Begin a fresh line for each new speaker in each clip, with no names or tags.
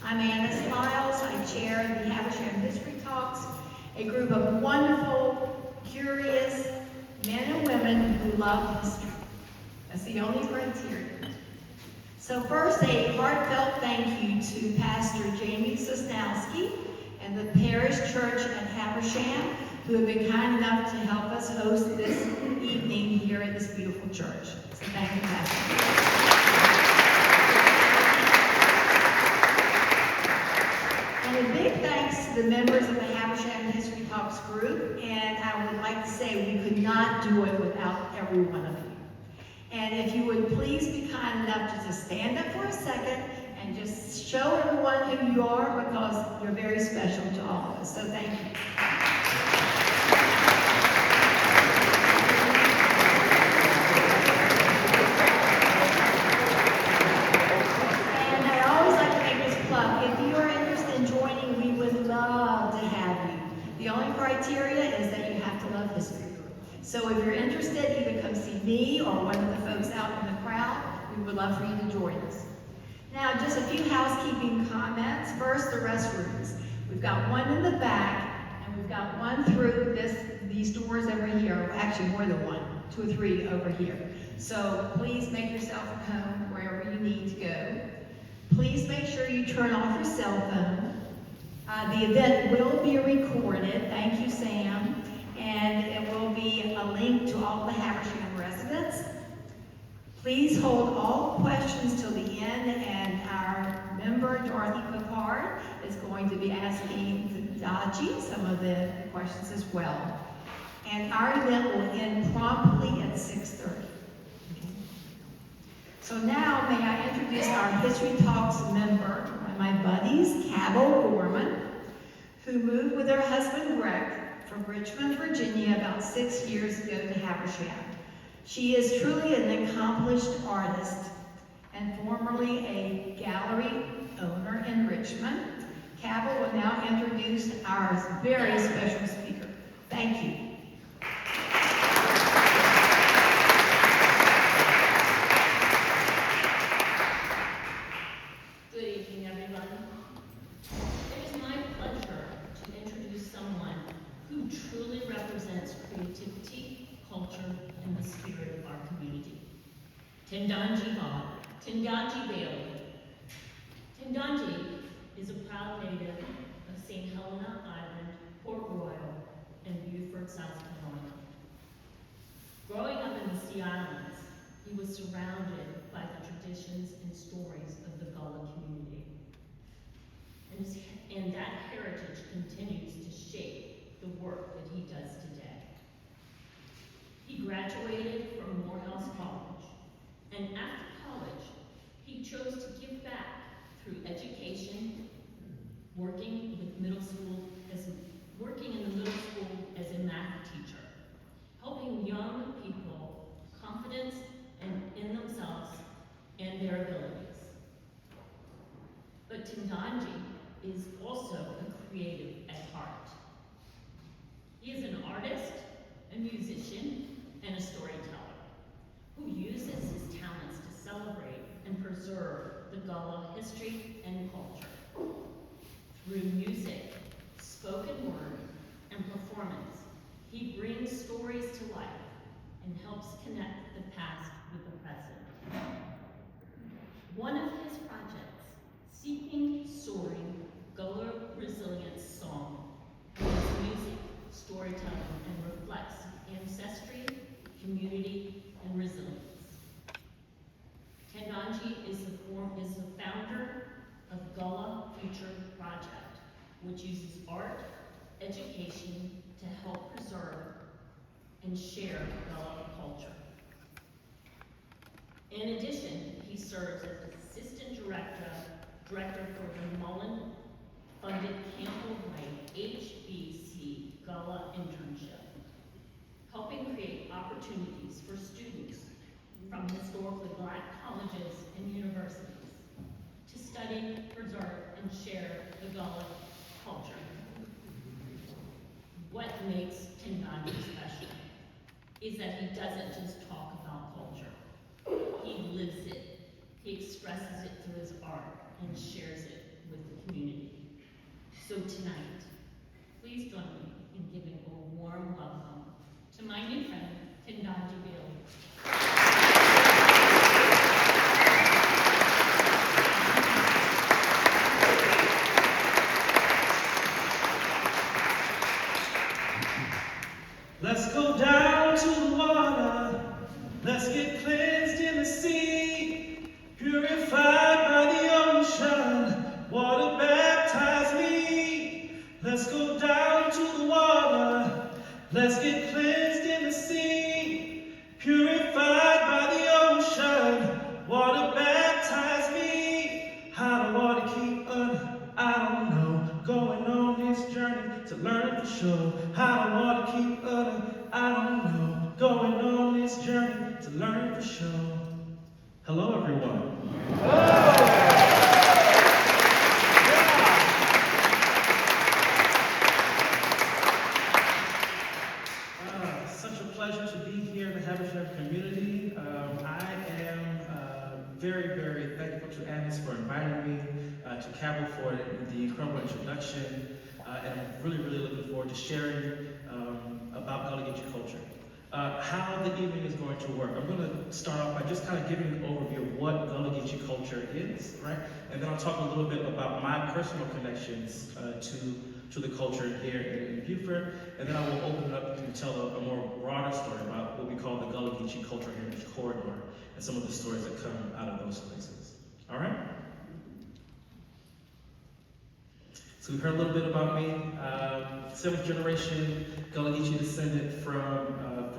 I'm Anna Smiles. I chair the Habersham History Talks, a group of wonderful, curious men and women who love history. That's the only criteria. So first, a heartfelt thank you to Pastor Jamie Sosnowski and the Parish Church at Habersham, who have been kind enough to help us host this evening here at this beautiful church. So thank you, Pastor. And a big thanks to the members of the Habersham History Talks group, and I would like to say we could not do it without every one of you. And if you would please be kind enough to just stand up for a second and just show everyone who you are, because you're very special to all of us. So thank you. And I always like to make this plug. If you are interested in joining, we would love to have you. The only criteria is that you have to love history. So if you're interested, either come see me or one of the folks out in the crowd. We would love for you to join us. Now, just a few housekeeping comments. First, the restrooms. We've got one in the back, and we've got one through these doors over here. Actually, more than one, 2 or 3 over here. So please make yourself at home wherever you need to go. Please make sure you turn off your cell phone. The event will be recorded. Thank you, Sam. And it will be a link to all the Habersham residents. Please hold all questions till the end, and our member, Dorothy Picard, is going to be asking TENDAJI some of the questions as well. And our event will end promptly at 6:30. So now, may I introduce our History Talks member, one of my buddies, Cabell Gorman, who moved with her husband, Greg, from Richmond, Virginia, about 6 years ago to Habersham. She is truly an accomplished artist and formerly a gallery owner in Richmond. Cabell will now introduce our very special speaker. Thank you.
Good evening, everyone. It is my pleasure to introduce someone who truly represents creativity, culture, and the spirit of our community. TENDAJI Bailey. TENDAJI is a proud native of St. Helena Island, Port Royal, and Beaufort, South Carolina. Growing up in the Sea Islands, he was surrounded by the traditions and stories of the Gullah community. And that heritage continues to shape the work that he does today. He graduated from Morehouse College, and after college, he chose to give back through education, working in the middle school as a math teacher, helping young people confidence in themselves and their abilities. But TENDAJI is also a creative at heart. He is an artist, a musician, and a storyteller who uses his talents to celebrate and preserve the Gullah history and culture. Through music, spoken word, and performance, he brings stories to life and helps connect the past with the present. One of his projects, Seeking Soaring Gullah Resilience Song, is music, storytelling, and reflects ancestry, community, and resilience. TENDAJI is the founder of Gullah Future Project, which uses art, education to help preserve and share Gullah culture. In addition, he serves as assistant director for the Mullen-funded Campbell Wright HBC Gullah internship, helping create opportunities for students from historically Black colleges and universities to study, preserve, and share the Gullah culture. What makes TENDAJI special is that he doesn't just talk about culture. He lives it. He expresses it through his art and shares it with the tonight. Please join me in giving a warm welcome to my new friend, TENDAJI Bailey.
Let's go down to the water. Let's get cleansed in the sea. Purified by the ocean. Water baptize me. Let's go down to the water. Let's get cleansed in the sea. Purified by the ocean. Water baptize me. How the water keep I don't know. Going on this journey to learn for sure. How the water keep I don't know. Going on this journey to learn for sure. Hello, everyone. Such a pleasure to be here in the Habersham community. I am very, very thankful to Agnes for inviting me to Cabell for the incredible introduction. And I'm really, really looking forward to sharing about Gullah Geechee culture. How the evening is going to work. I'm going to start off by just kind of giving an overview of what Gullah Geechee culture is, right? And then I'll talk a little bit about my personal connections to the culture here in Beaufort. And then I will open it up to tell a more broader story about what we call the Gullah Geechee Cultural Heritage Corridor and some of the stories that come out of those places. All right? So we've heard a little bit about me. 7th generation Gullah Geechee descendant from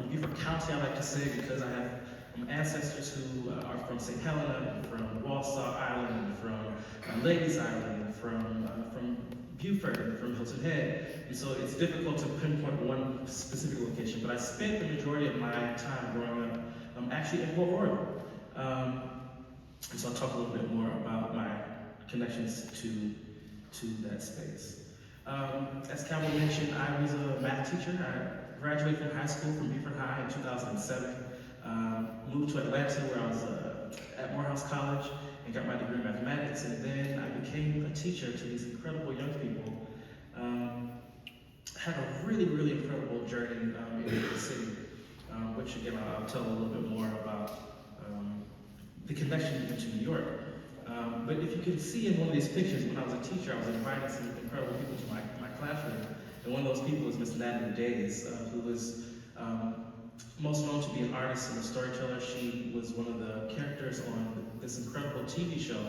Beaufort County, I like to say, because I have ancestors who are from St. Helena, and from Walsall Island, and from Ladies Island, and from Beaufort, and from Hilton Head. And so it's difficult to pinpoint one specific location, but I spent the majority of my time growing up actually in Beaufort. And so I'll talk a little bit more about my connections to that space. As Cabell mentioned, I was a math teacher. I graduated from high school from Beaufort High in 2007. Moved to Atlanta where I was at Morehouse College and got my degree in mathematics. And then I became a teacher to these incredible young people. Had a really, really incredible journey in New York City, which again, I'll tell a little bit more about the connection to New York. But if you can see in one of these pictures, when I was a teacher, I was inviting some incredible people to my classroom. And one of those people was Miss Natalie Days, who was most known to be an artist and a storyteller. She was one of the characters on this incredible TV show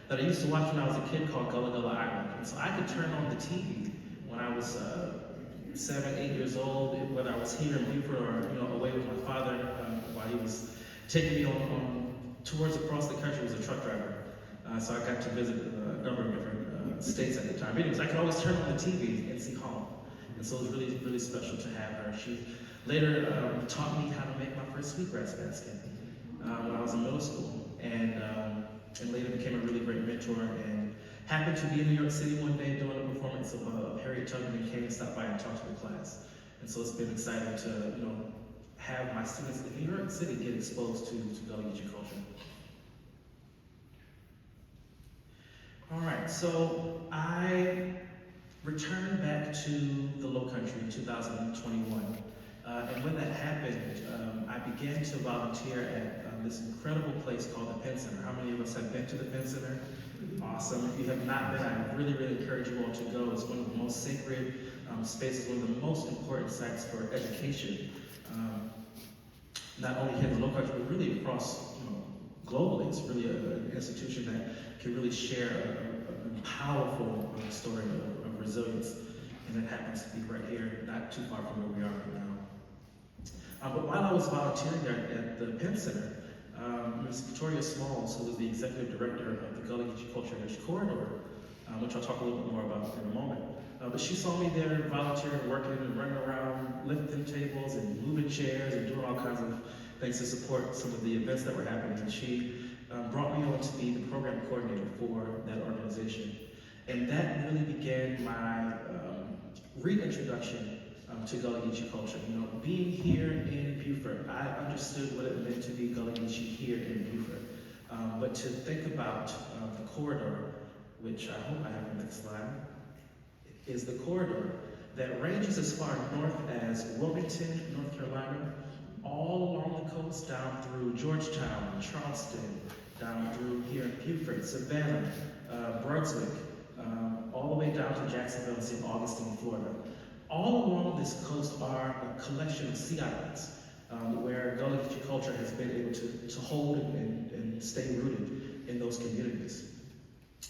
that I used to watch when I was a kid called Gullah Island. And so I could turn on the TV when I was 7, 8 years old, whether I was here in Beaufort or away with my father while he was taking me on tours across the country. He was a truck driver. So I got to visit a number of different states at the time. But anyways, I could always turn on the TV and see home. And so it was really, really special to have her. She later taught me how to make my first sweetgrass basket when I was in middle school. And later became a really great mentor and happened to be in New York City one day doing a performance of Harriet Tubman and came and stopped by and talked to the class. And so it's been exciting to have my students in New York City get exposed to Gullah Geechee culture. All right, so I returned back to the Low Country in 2021. And when that happened, I began to volunteer at this incredible place called the Penn Center. How many of us have been to the Penn Center? Awesome. If you have not been, I really, really encourage you all to go. It's one of the most sacred spaces, one of the most important sites for education. Not only here in the Low Country, but really across globally. It's really an institution that can really share a powerful story of resilience, and it happens to be right here, not too far from where we are right now. But while I was volunteering at the Penn Center, Ms. Victoria Smalls, who was the executive director of the Gullah Geechee Cultural Heritage Corridor, which I'll talk a little bit more about in a moment. But she saw me there volunteering, working and running around, lifting tables and moving chairs and doing all kinds of things to support some of the events that were happening. And she brought me on to be the program coordinator for that organization. And that really began my reintroduction to Gullah Geechee culture. Being here in Beaufort, I understood what it meant to be Gullah Geechee here in Beaufort. But to think about the corridor, which I hope I have the next slide. is the corridor that ranges as far north as Wilmington, North Carolina, all along the coast, down through Georgetown, Charleston, down through here in Beaufort, Savannah, Brunswick, all the way down to Jacksonville and St. Augustine, Florida. All along this coast are a collection of sea islands where Gullah Geechee culture has been able to hold and stay rooted in those communities.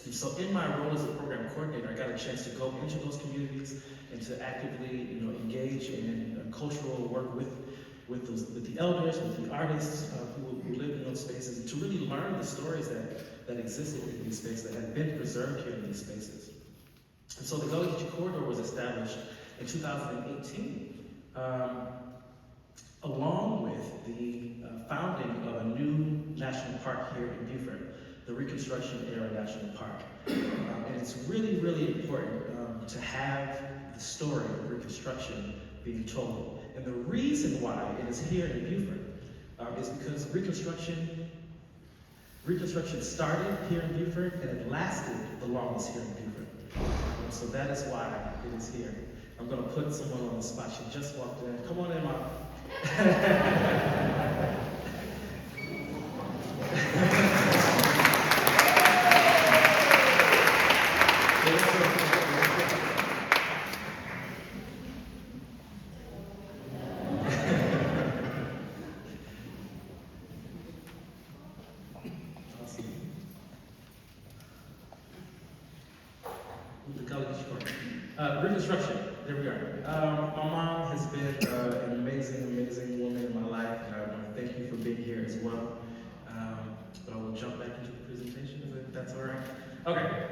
And so in my role as a program coordinator, I got a chance to go into those communities and to actively engage in cultural work with the elders, with the artists who live in those spaces, and to really learn the stories that existed in these spaces, that have been preserved here in these spaces. And so the Gullah Geechee Corridor was established in 2018, along with the founding of a new national park here in Beaufort, the Reconstruction Era National Park. And it's really, really important to have the story of Reconstruction being told. And the reason why it is here in Beaufort is because Reconstruction started here in Beaufort and it lasted the longest here in Beaufort. So that is why it is here. I'm going to put someone on the spot. She just walked in. Come on in, Mom. Reconstruction, there we are. My mom has been an amazing, amazing woman in my life, and I want to thank you for being here as well. But I will jump back into the presentation, if that's all right. Okay,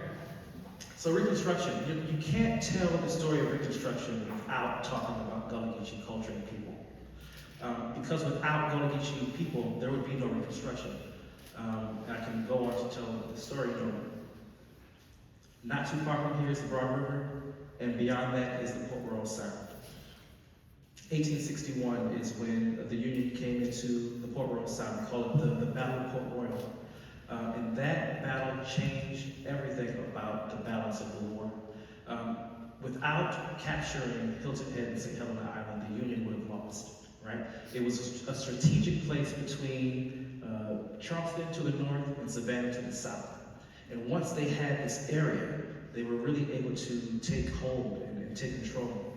so Reconstruction, you can't tell the story of Reconstruction without talking about Gullah Geechee culture and people. Because without Gullah Geechee people, there would be no Reconstruction. And I can go on to tell the story. Not too far from here is the Broad River, and beyond that is the Port Royal Sound. 1861 is when the Union came into the Port Royal Sound. We call it the Battle of Port Royal. And that battle changed everything about the balance of the war. Without capturing Hilton Head and St. Helena Island, the Union would have lost, right? It was a strategic place between Charleston to the north and Savannah to the south. And once they had this area, they were really able to take hold and take control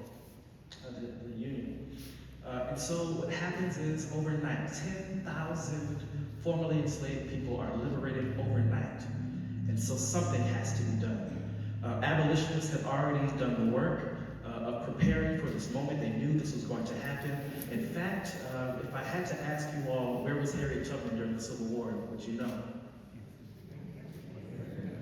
of the Union. And so what happens is overnight, 10,000 formerly enslaved people are liberated overnight. And so something has to be done. Abolitionists had already done the work of preparing for this moment. They knew this was going to happen. In fact, if I had to ask you all, where was Harriet Tubman during the Civil War, would you know?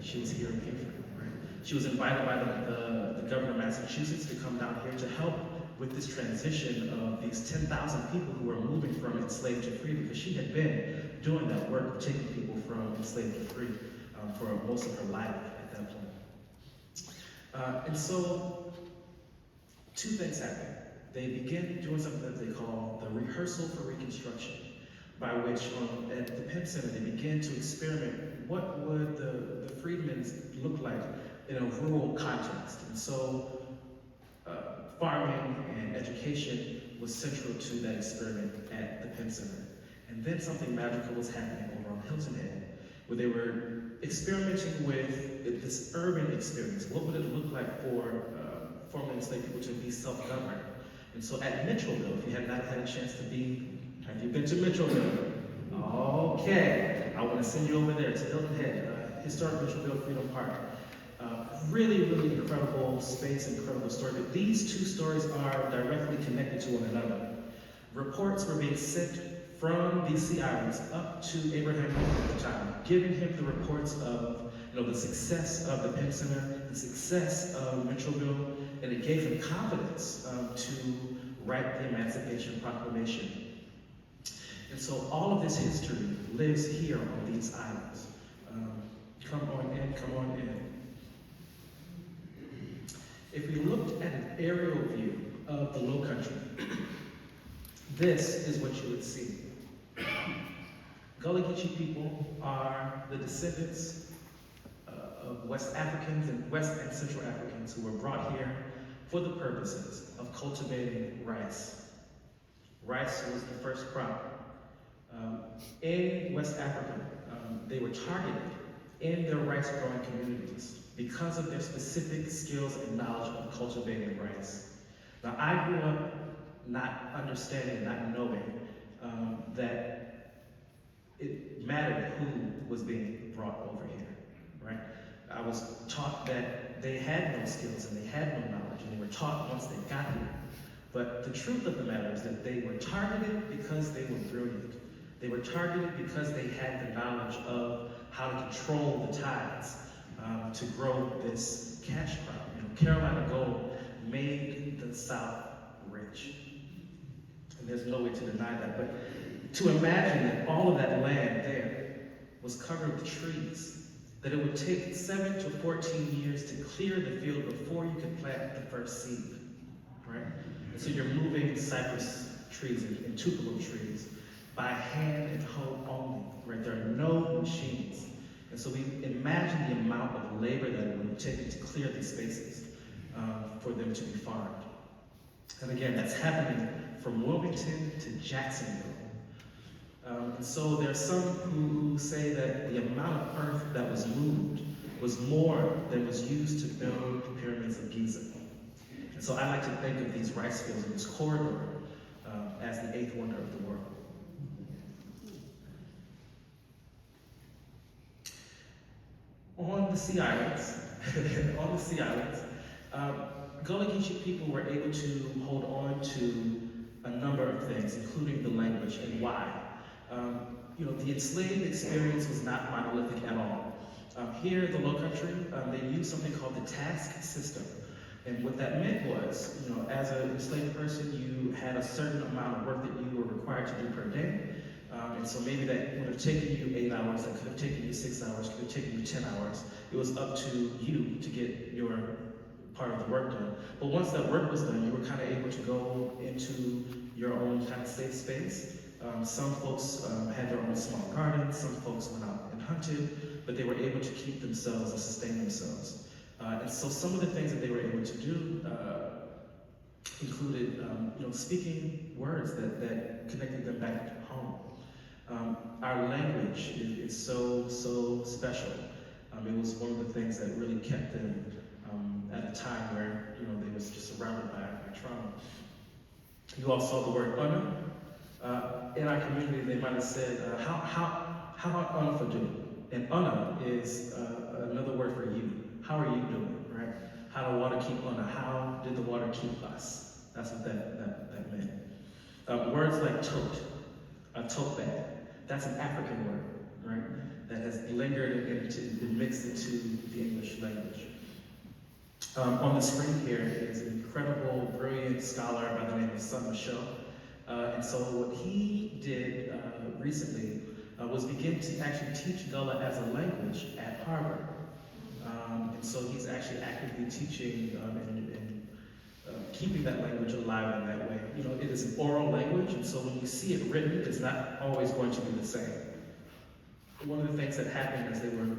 She was here in Beaufort, right? She was invited by the governor of Massachusetts to come down here to help with this transition of these 10,000 people who were moving from enslaved to free, because she had been doing that work, taking people from enslaved to free for most of her life at that point. And so, two things happen. They begin doing something that they call the rehearsal for Reconstruction, by which at the Penn Center they begin to experiment. What would the freedmen look like in a rural context? And so farming and education was central to that experiment at the Penn Center. And then something magical was happening over on Hilton Head, where they were experimenting with this urban experience. What would it look like for formerly enslaved people to be self-governed? And so at Mitchellville, if you have not had a chance to be, have you been to Mitchellville? Okay, I want to send you over there to Hilton Head, historic Mitchellville Freedom Park. Really, really incredible space, incredible story. But these two stories are directly connected to one another. Reports were being sent from these sea islands up to Abraham Lincoln at the time, giving him the reports of the success of the Penn Center, the success of Mitchellville, and it gave him confidence to write the Emancipation Proclamation. And so all of this history lives here on these islands. Come on in, come on in. If we looked at an aerial view of the Low Country, this is what you would see. Gullah Geechee people are the descendants of West Africans and West and Central Africans who were brought here for the purposes of cultivating rice. Rice was the first crop. In West Africa, they were targeted in their rice growing communities because of their specific skills and knowledge of cultivating rice. Now, I grew up not understanding, not knowing that it mattered who was being brought over here, right? I was taught that they had no skills and they had no knowledge, and they were taught once they got here. But the truth of the matter is that they were targeted because they were brilliant. They were targeted because they had the knowledge of how to control the tides to grow this cash crop. You know, Carolina gold made the South rich. And there's no way to deny that. But to imagine that all of that land there was covered with trees, that it would take 7 to 14 years to clear the field before you could plant the first seed, right? And so you're moving cypress trees and tupelo trees by hand and hoe only, right? There are no machines. And so we imagine the amount of labor that it would have taken to clear these spaces for them to be farmed. And again, that's happening from Wilmington to Jacksonville. And so there are some who say that the amount of earth that was moved was more than was used to build the pyramids of Giza. And so I like to think of these rice fields in this corridor as the eighth wonder of the world. On the Sea Islands, Gullah Geechee people were able to hold on to a number of things, including the language and why. The enslaved experience was not monolithic at all. Here in the Low Country, they used something called the task system. And what that meant was, as an enslaved person, you had a certain amount of work that you were required to do per day. And so maybe that would have taken you 8 hours, that could have taken you 6 hours, could have taken you 10 hours. It was up to you to get your part of the work done. But once that work was done, you were kind of able to go into your own kind of safe space. Some folks had their own small gardens, some folks went out and hunted, but they were able to keep themselves and sustain themselves. And so some of the things that they were able to do included speaking words that connected them back home. Our language is so special. It was one of the things that really kept them at a time where they was just surrounded by trauma. You all saw the word "una." In our community, they might have said, "How about "una for do?" And "una" is another word for you. How are you doing, right? How did water keep "una"? How did the water keep us? That's what that meant. Words like tote bag. That's an African word, right? That has lingered and mixed into the English language. On the screen here is an incredible, brilliant scholar by the name of Son Michel. And so what he did recently was begin to actually teach Gullah as a language at Harvard. And so he's actually actively teaching and keeping that language alive in that way. It is an oral language, and so when you see it written, it's not always going to be the same. One of the things that happened as they were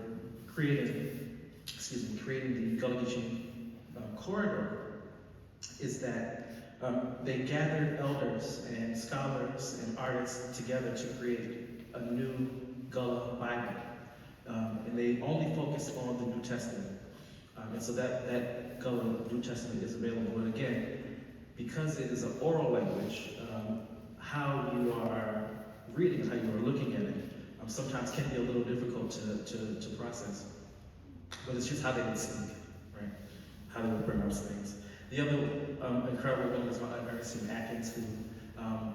creating the Gullah Geechee corridor is that they gathered elders and scholars and artists together to create a new Gullah Bible. And they only focused on the New Testament. And so that Gullah New Testament is available. And again, because it is an oral language, how you are reading it, how you are looking at it, sometimes can be a little difficult to process. But it's just how they would speak, right? How they would pronounce things. The other incredible woman is my Aunt Ernestine Atkins, who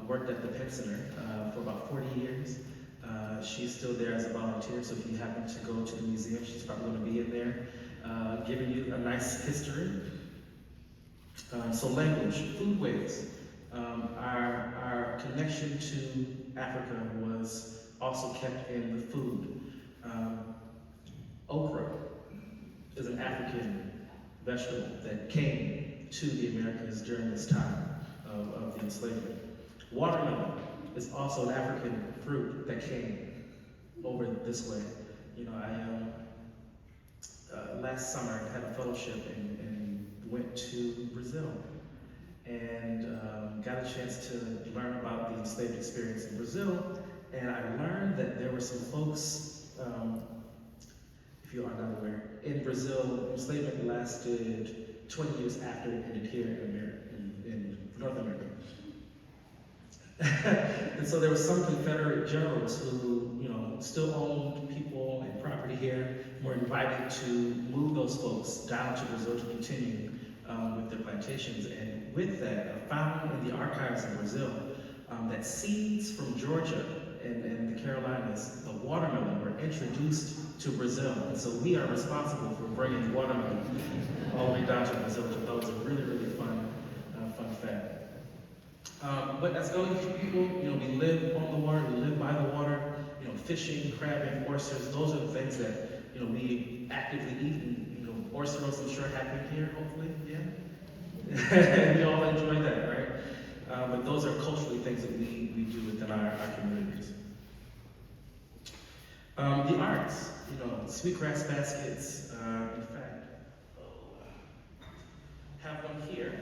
worked at the Penn Center for about 40 years. She's still there as a volunteer, so if you happen to go to the museum, she's probably going to be in there, giving you a nice history. So language, foodways. Our connection to Africa was also kept in the food. Okra is an African vegetable that came to the Americas during this time of the enslavement. Watermelon is also an African fruit that came over this way. last summer had a fellowship and went to Brazil and got a chance to learn about the enslaved experience in Brazil. And I learned that there were some folks, if you are not aware, in Brazil, enslavement lasted 20 years after it ended here in America, in North America. And so there were some Confederate generals who, still owned people and property here, were invited to move those folks down to Brazil to continue with their plantations. And with that, I found in the archives in Brazil that seeds from Georgia and the Carolinas, the watermelon, were introduced to Brazil. And so we are responsible for bringing watermelon all the way down to Brazil, which I thought was a really, really fun fact. But as Gullah Geechee people, we live on the water, we live by the water, fishing, crabbing, oysters, those are the things that, we actively eat, and, oyster roast, I'm sure, happen here, hopefully, yeah? We all enjoy that, right? But those are culturally things that we do within our communities. The arts, sweetgrass baskets, in fact, have one here.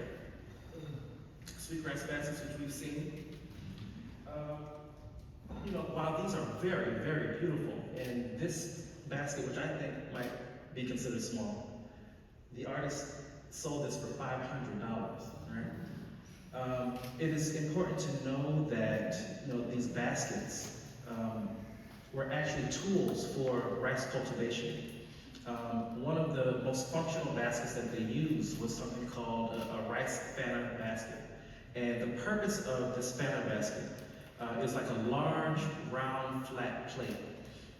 Sweetgrass baskets, which we've seen. While these are very, very beautiful, and this basket, which I think might be considered small, the artist sold this for $500, right? It is important to know that these baskets were actually tools for rice cultivation. One of the most functional baskets that they used was something called a rice fanner basket. And the purpose of this fanner basket is like a large, round, flat plate.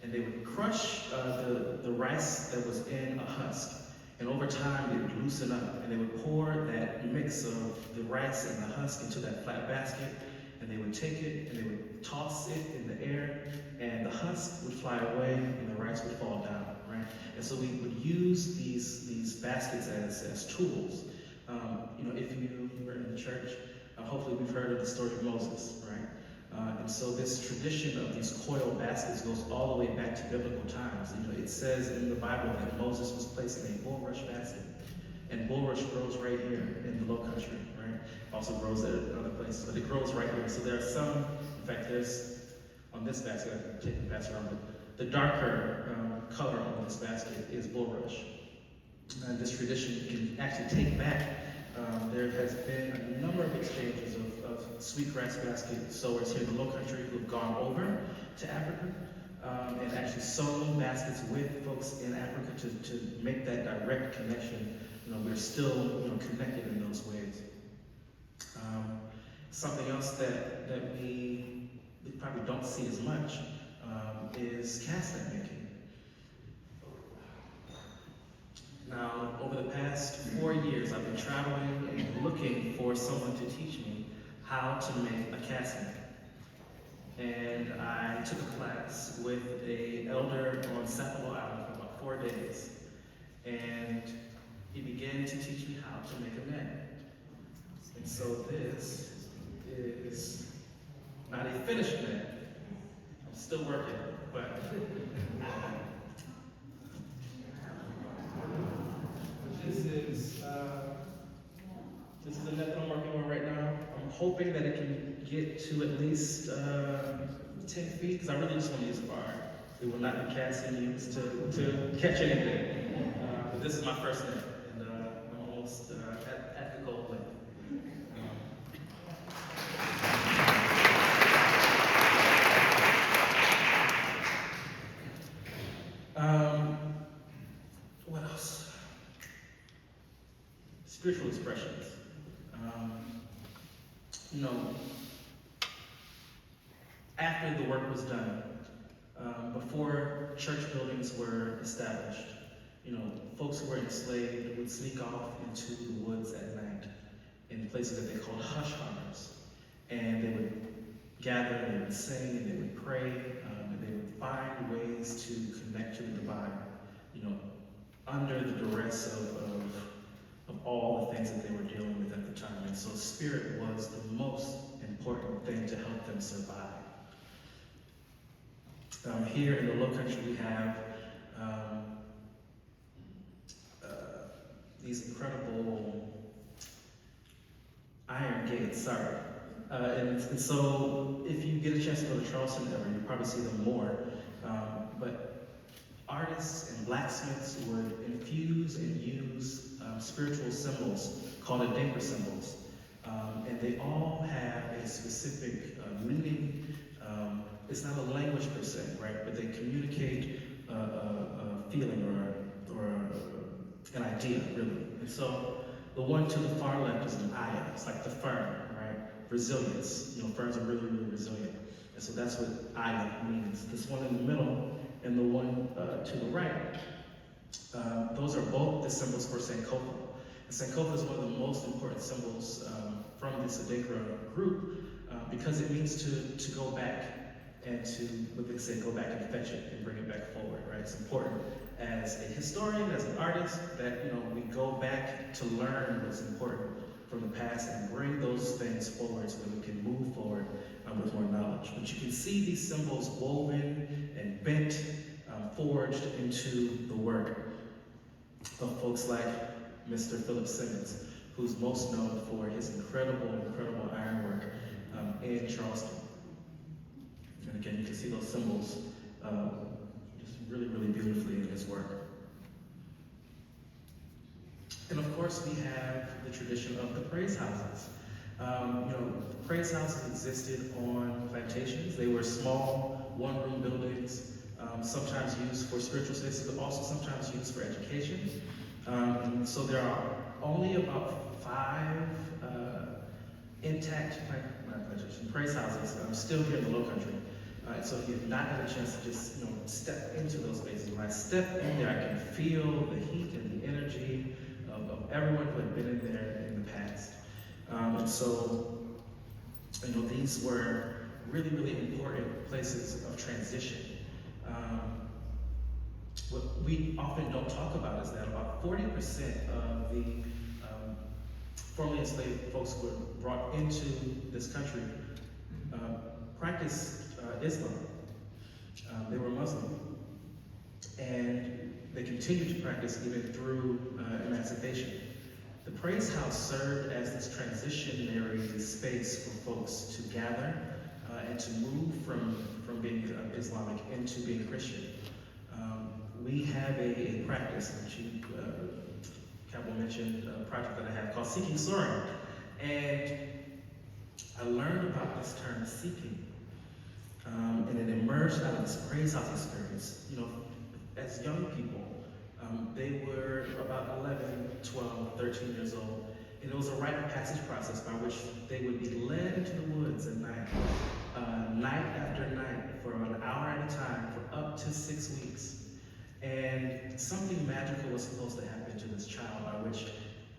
And they would crush the rice that was in a husk. And over time, they would loosen up. And they would pour that mix of the rice and the husk into that flat basket. And they would take it and they would toss it in the air. And the husk would fly away and the rice would fall down, right? And so we would use these baskets as tools. If you were in the church, hopefully we've heard of the story of Moses, right? And so this tradition of these coiled baskets goes all the way back to biblical times. It says in the Bible that Moses was placed in a bulrush basket. And bulrush grows right here in the Low Country, right? Also grows at other places, but it grows right here. So there are some, in fact, there's, on this basket, I can take and pass around, but the darker color on this basket is bulrush. And this tradition can actually take back. There has been a number of exchanges of sweetgrass basket sowers here in the Low Country who have gone over to Africa and actually sewn baskets with folks in Africa to make that direct connection. We're still connected in those ways. Something else that we probably don't see as much is cast net making. Now, over the past 4 years, I've been traveling and looking for someone to teach me how to make a cast net. And I took a class with an elder on Sapelo Island for about 4 days. And he began to teach me how to make a net. And so this is not a finished net. I'm still working, but this is the net that I'm working on right now. I'm hoping that it can get to at least 10 feet, because I really just want to use a bar. It will not be casting used to catch anything. But this is my first net, and I'm almost at the goal length. What else? Spiritual expressions. After the work was done, before church buildings were established, folks who were enslaved would sneak off into the woods at night in places that they called hush harbors. And they would gather, and they would sing, and they would pray, and they would find ways to connect to the divine, under the duress of all the things that they were dealing with at the time. And so spirit was the most important thing to help them survive. Here in the Low Country, we have these incredible iron gates, sorry. And so if you get a chance to go to Charleston ever, you'll probably see them more. But artists and blacksmiths would infuse and use spiritual symbols called Educator symbols. And they all have a specific meaning. It's not a language per se, right? But they communicate a feeling or an idea, really. And so the one to the far left is an aya. It's like the fern, right? Resilience. You know, ferns are really, really resilient. And so that's what aya means. This one in the middle and the one to the right, those are both the symbols for Sankofa. And Sankofa is one of the most important symbols from this Adekra group because it means to go back and to, what they say, go back and fetch it and bring it back forward, right? It's important as a historian, as an artist, that, you know, we go back to learn what's important from the past and bring those things forward so that we can move forward with more knowledge. But you can see these symbols woven and bent, forged into the work of folks like Mr. Philip Simmons, who's most known for his incredible ironwork in Charleston. And again, you can see those symbols just really beautifully in his work. And of course, we have the tradition of the praise houses. You know, praise houses existed on plantations. They were small, one-room buildings, sometimes used for spiritual spaces, but also sometimes used for education. And so there are only about 5 intact praise houses still here in the Low Country. So if you've not had a chance to just, you know, step into those spaces, when I step in there, I can feel the heat and the energy of everyone who had been in there in the past. And so, you know, these were really important places of transition. What we often don't talk about is that about 40% of the formerly enslaved folks who were brought into this country practiced Islam. They were Muslim. And they continued to practice even through emancipation. The praise house served as this transitionary space for folks to gather and to move from being Islamic into being Christian. We have a practice, which Campbell mentioned, a project that I have called Seeking Soaring. And I learned about this term, seeking, and it emerged out of this praise house experience. You know, as young people, they were about 11, 12, 13 years old, and it was a rite of passage process by which they would be led into the woods at night, night after night, for an hour at a time, for up to 6 weeks. And something magical was supposed to happen to this child, by which,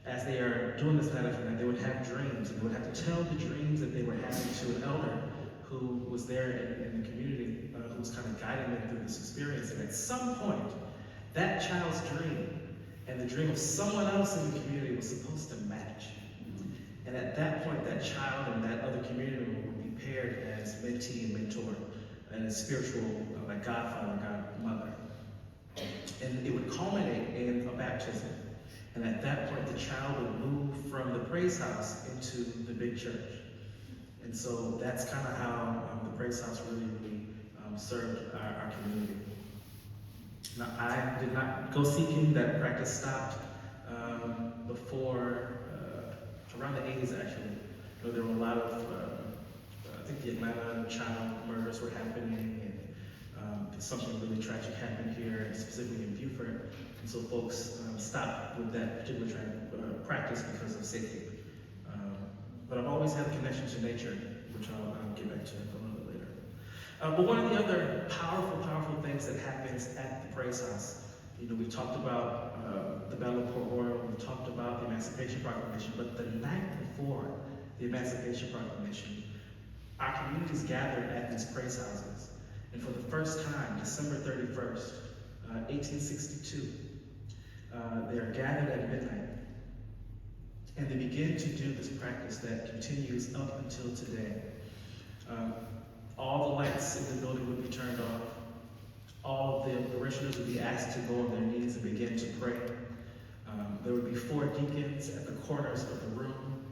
as they are doing this night after night, they would have dreams, and they would have to tell the dreams that they were having to an elder who was there in the community, who was kind of guiding them through this experience. And at some point, that child's dream and the dream of someone else in the community was supposed to match. And at that point, that child and that other community member would be paired as mentee and mentor, and as spiritual, like godfather, godmother. And it would culminate in a baptism. And at that point, the child would move from the praise house into the big church. And so that's kind of how the praise house really served our community. Now, I did not go seeking. That practice stopped before, around the 80s actually. You know, there were a lot of, I think the Atlanta child murders were happening, and something really tragic happened here, specifically in Beaufort. And so folks stopped with that particular practice because of safety. But I've always had a connection to nature, which I'll get back to a little bit later. But one of the other powerful things that happens at the praise house, you know, we talked about the Battle of Port Royal, we talked about the Emancipation Proclamation, but the night before the Emancipation Proclamation, our communities gathered at these praise houses. And for the first time, December 31st, 1862, they are gathered at midnight. And they begin to do this practice that continues up until today. All the lights in the building would be turned off. All of the parishioners would be asked to go on their knees and begin to pray. There would be 4 deacons at the corners of the room,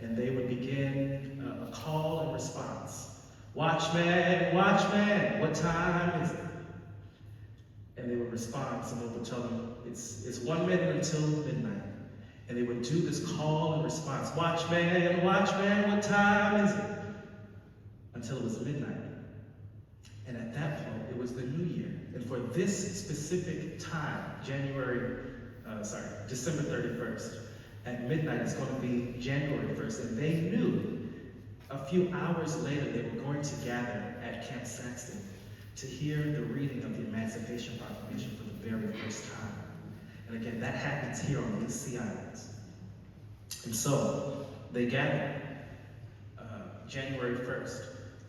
and they would begin a call and response. Watchman, watchman, what time is it? And they would respond. Someone would tell them, it's 1 minute until midnight. And they would do this call and response. Watchman, watchman, what time is it? Until it was midnight. And at that point, it was the new year. And for this specific time, December 31st, at midnight, it's going to be January 1st. And they knew a few hours later they were going to gather at Camp Saxton to hear the reading of the Emancipation Proclamation for the very first time. And again, that happens here on these Sea Islands. And so they gathered January 1st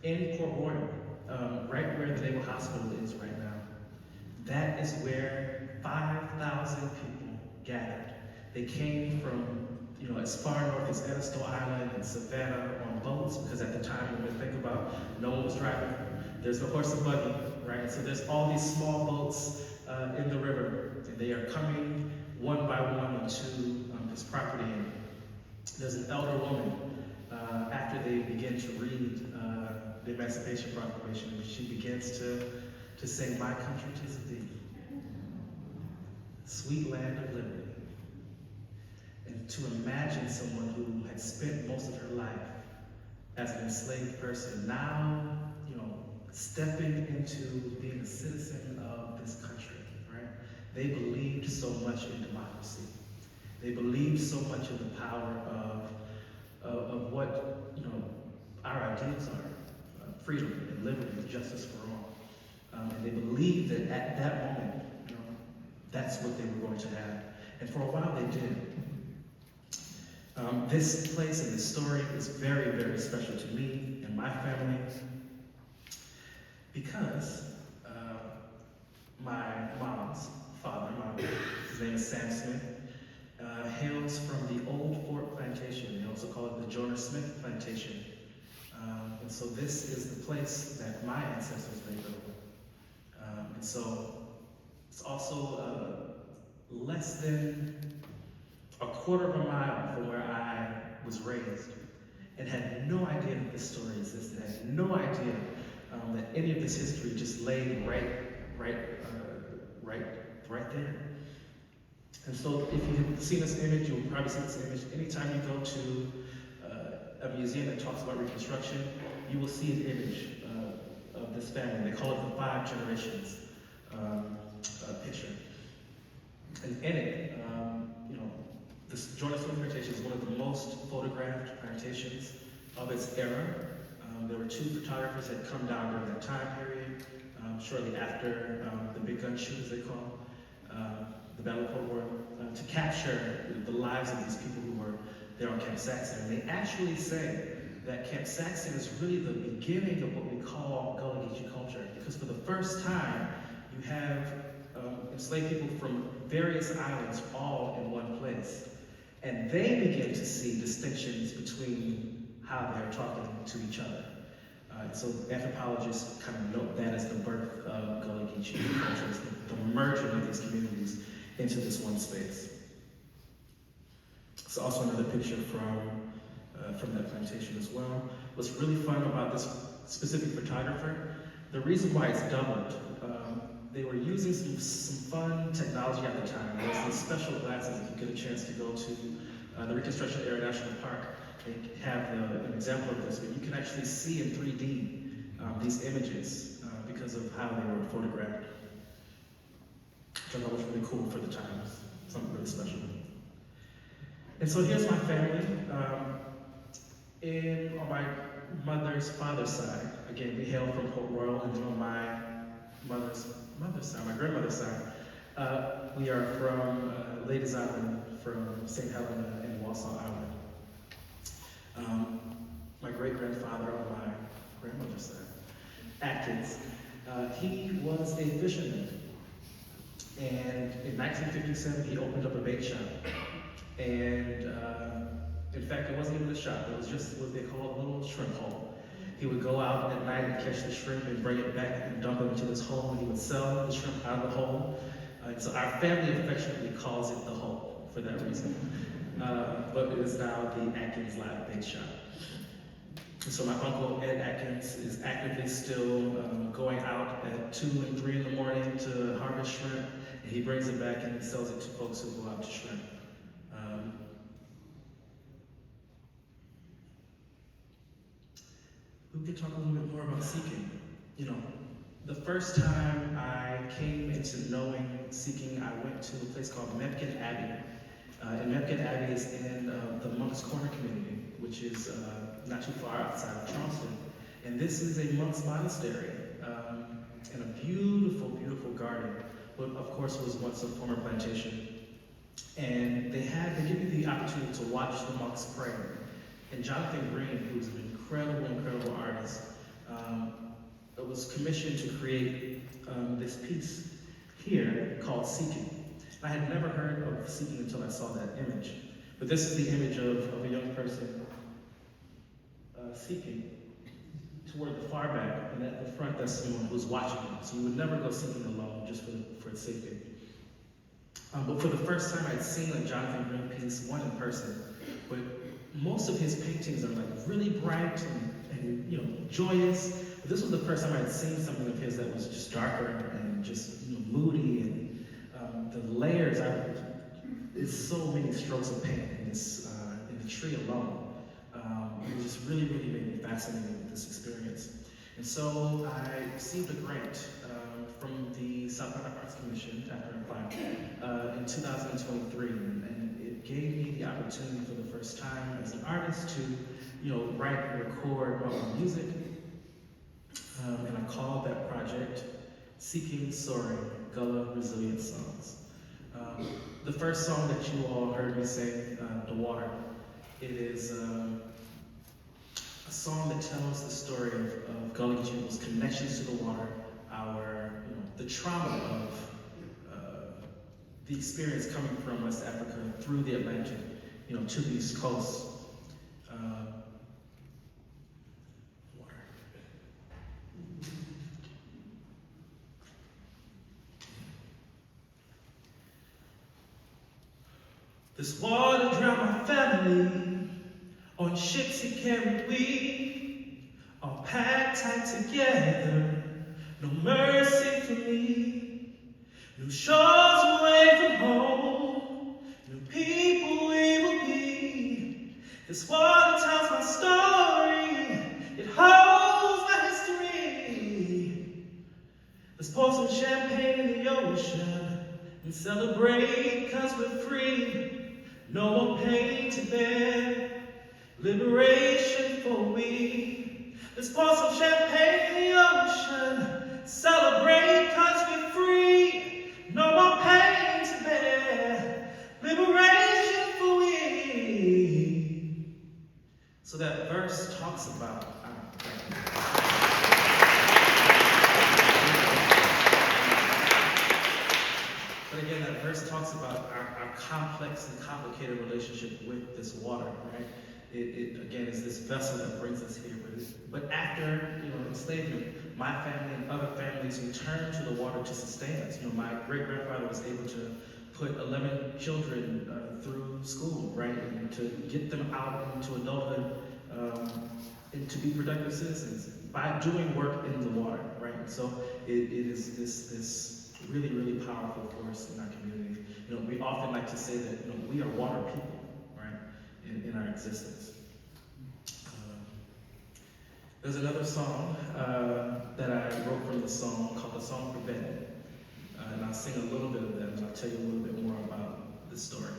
in Port Royal, right where the Naval Hospital is right now. That is where 5,000 people gathered. They came from, as far north as Edisto Island and Savannah on boats, because at the time, when we think about, no one was driving. There's no horse and buggy, right? So there's all these small boats in the river, and they are coming one by one onto this property. And there's an elder woman, after they begin to read the Emancipation Proclamation, and she begins to sing, "My country 'tis of thee, sweet land of liberty." And to imagine someone who had spent most of her life as an enslaved person, now, stepping into being a citizen of this country, right? They believed so much in democracy. They believed so much in the power of what, our ideals are, freedom and liberty and justice for all. And they believed that at that moment, that's what they were going to have. And for a while they did. This place and this story is very, very special to me and my family because my mom's father, his name is Sam Smith, hails from the old Fort Plantation. They also call it the Jonah Smith Plantation. And so this is the place that my ancestors laid over. And so it's also less than a quarter of a mile from where I was raised, and had no idea that this story existed. Had no idea that any of this history just laid right there. And so, if you have seen this image, you'll probably see this image. Anytime you go to a museum that talks about Reconstruction, you will see an image of this family. They call it the 5 generations picture. And in it, this Jonah Smith Plantation is one of the most photographed plantations of its era. There were 2 photographers that come down during that time period, shortly after the Big Gun Shoot, as they call the Battle of Port Royal, to capture the lives of these people who were there on Camp Saxton. And they actually say that Camp Saxton is really the beginning of what we call Gullah Geechee culture, because for the first time, you have enslaved people from various islands all in one place. And they begin to see distinctions between how they're talking to each other. So anthropologists kind of note that as the birth of Gullah Geechee culture, is the merging of these communities into this one space. It's also another picture from that plantation as well. What's really fun about this specific photographer, the reason why it's doubled, they were using some fun technology at the time. There's these special glasses, if you get a chance to go to the Reconstruction Era National Park, they have an example of this, but you can actually see in 3D these images because of how they were photographed. Which I thought was really cool for the times, something really special. And so here's my family. On my mother's father's side, again, we hail from Port Royal, and then on my mother's side, my grandmother's side, we are from Ladies Island, from St. Helena and Walsall Island. My great-grandfather on my grandmother's side, Atkins, he was a fisherman. And in 1957, he opened up a bait shop. And in fact, it wasn't even a shop, it was just what they call a little shrimp hole. He would go out at night and catch the shrimp and bring it back and dump it into this hole, and he would sell the shrimp out of the hole. So our family affectionately calls it the hole for that reason. But it is now the Atkins Lab Bake Shop. And so my uncle, Ed Atkins, is actively still going out at 2 and 3 in the morning to harvest shrimp, and he brings it back and sells it to folks who go out to shrimp. We could talk a little bit more about seeking. You know, the first time I came into knowing seeking, I went to a place called Mepkin Abbey. And Mepkin Abbey is in the Monk's Corner community, which is not too far outside of Charleston. And this is a monk's monastery and a beautiful, beautiful garden. But of course, it was once a former plantation. And they give you the opportunity to watch the monks pray. And Jonathan Green, who's an incredible, incredible artist, was commissioned to create this piece here called Seeking. I had never heard of seeking until I saw that image. But this is the image of a young person seeking toward the far back, and at the front, that's someone who's watching him. So you would never go seeking alone, just for its safety. But for the first time, I'd seen a Jonathan Green piece, one in person. But most of his paintings are like really bright and you know, joyous. But this was the first time I'd seen something of his that was just darker and just moody, and the layers. There's so many strokes of paint in this in the tree alone. It just really, really made me fascinated with this experience. And so I received a grant from the South Carolina Arts Commission after I applied in 2023, and it gave me the opportunity for the first time as an artist to, write and record my own music. And I called that project Seeking, Soaring, Gullah Resilient Songs. The first song that you all heard me sing, The Water, it is a song that tells the story of Gullah Geechee people's connections to the water, the trauma of the experience coming from West Africa through the Atlantic, to the East Coast. Water. This water drowned my family, on ships it carried we, all packed tight together, no mercy for me. New shores away from home, new people we will be. This water tells my story, it holds my history. Let's pour some champagne in the ocean and celebrate 'cause we're free. No more pain to bear, liberation for we. Let's pour some champagne in the ocean, celebrate 'cause we're free. No more pain to bear, liberation for we. So that verse talks about But again, that verse talks about our complex and complicated relationship with this water, right? It again is this vessel that brings us here. But after enslavement, my family and other families returned to the water to sustain us. My great grandfather was able to put 11 children through school, right, and to get them out into adulthood and to be productive citizens by doing work in the water, right? And so it is this really, really powerful force in our community. We often like to say that we are water people, right, in our existence. There's another song that I wrote from the song called The Song for Betty. And I'll sing a little bit of that, and I'll tell you a little bit more about the story.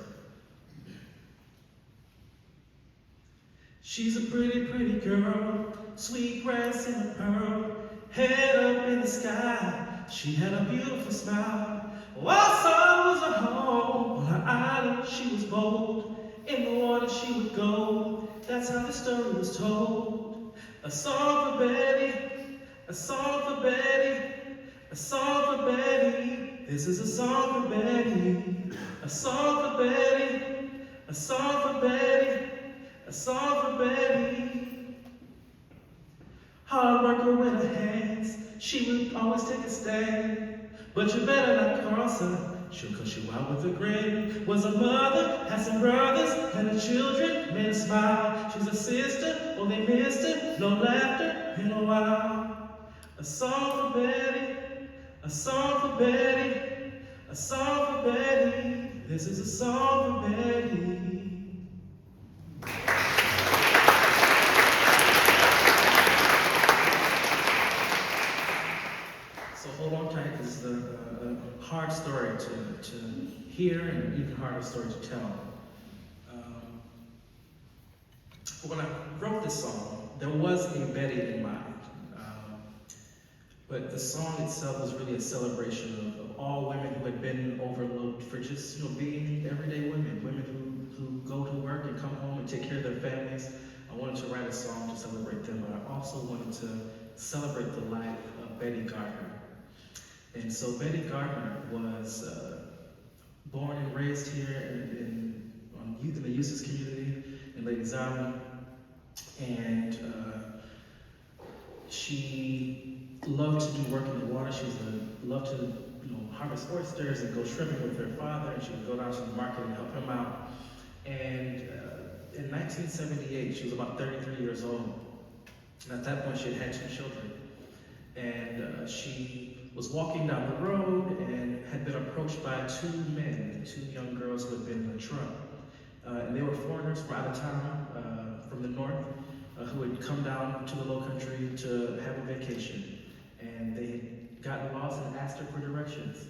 She's a pretty, pretty girl, sweet grass and a pearl, head up in the sky. She had a beautiful smile. While sun was at home, on her island she was bold. In the water she would go, that's how the story was told. A song for Betty, a song for Betty, a song for Betty. This is a song for Betty, a song for Betty, a song for Betty, a song for Betty. Hard worker with her hands, she would always take a stand. But you better not cross her, She'll cut you out with a grin. Was a mother, had some brothers, and her children made her smile. She's a sister, oh they missed her, no laughter in a while. A song for Betty, a song for Betty, a song for Betty. This is a song for Betty. So hold on tight, because it's a hard story to hear and an even harder story to tell. When I wrote this song, there was a Betty in mind. But the song itself was really a celebration of all women who had been overlooked for just, being everyday women, women who go to work and come home and take care of their families. I wanted to write a song to celebrate them, but I also wanted to celebrate the life of Betty Gardner. And so Betty Gardner was born and raised here in the Eustis community in Lake Zambia, and she loved to do work in the water. She loved to harvest oysters and go shrimping with her father, and she would go down to the market and help him out. And in 1978, she was about 33 years old, and at that point she had 2 children. And she was walking down the road and had been approached by 2 men, 2 young girls who had been in a truck. And they were foreigners from out of town, from the north, who had come down to the low country to have a vacation. And they had gotten lost and asked her for directions.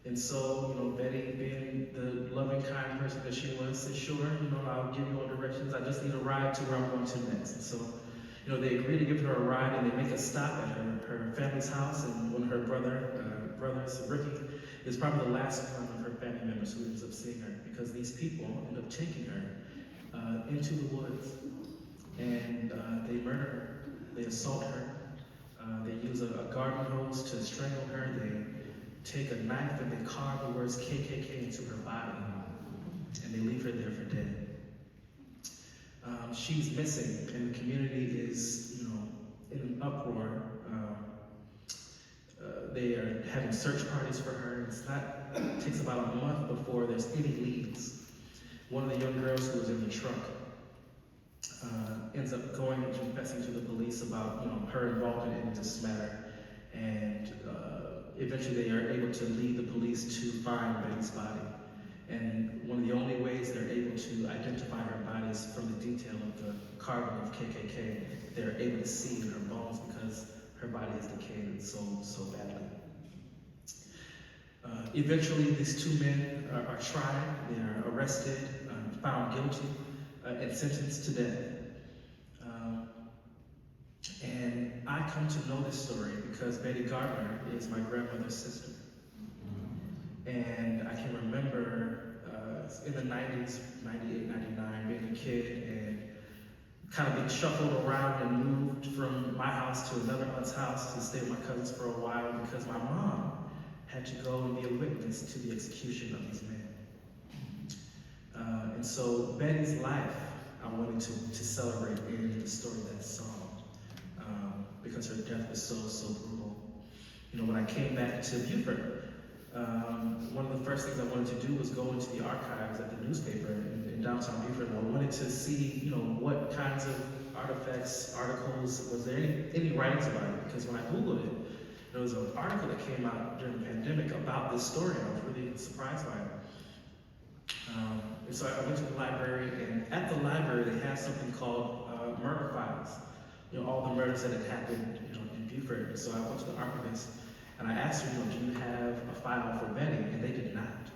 And so, Betty, being the loving, kind person that she was, said, sure, I'll give you all directions. I just need a ride to where I'm going to next. And so, they agreed to give her a ride, and they make a stop at her family's house. And one of her brothers, Ricky, is probably the last one of her family members who ends up seeing her, because these people end up taking her into the woods, and they murder her, they assault her, they use a garden hose to strangle her, they take a knife and they carve the words KKK into her body, and they leave her there for dead. She's missing, and the community is, in an uproar. They are having search parties for her. It takes about a month before there's any leads. One of the young girls who was in the truck ends up going and confessing to the police about, her involvement in this matter, and eventually they are able to lead the police to find Betty's body. And one of the only ways they're able to identify her body is from the detail of the carving of KKK. They're able to see in her bones because her body has decayed so badly. Eventually, these 2 men are tried. They are arrested, found guilty, and sentenced to death. And I come to know this story because Betty Gardner is my grandmother's sister. And I can remember in the 90s, 98, 99, being a kid and kind of being shuffled around and moved from my house to another aunt's house to stay with my cousins for a while because my mom had to go and be a witness to the execution of these men. And so Betty's life, I wanted to celebrate in the story of that song because her death was so brutal. When I came back to Beaufort, one of the first things I wanted to do was go into the archives at the newspaper in downtown Beaufort. And I wanted to see, what kinds of artifacts, articles, was there any writings about it? Because when I Googled it, there was an article that came out during the pandemic about this story, and I was really surprised by it. And so I went to the library, and at the library they had something called murder files. All the murders that had happened, in Beaufort. And so I went to the archivist, and I asked her, do you have a file for Betty? And they did not.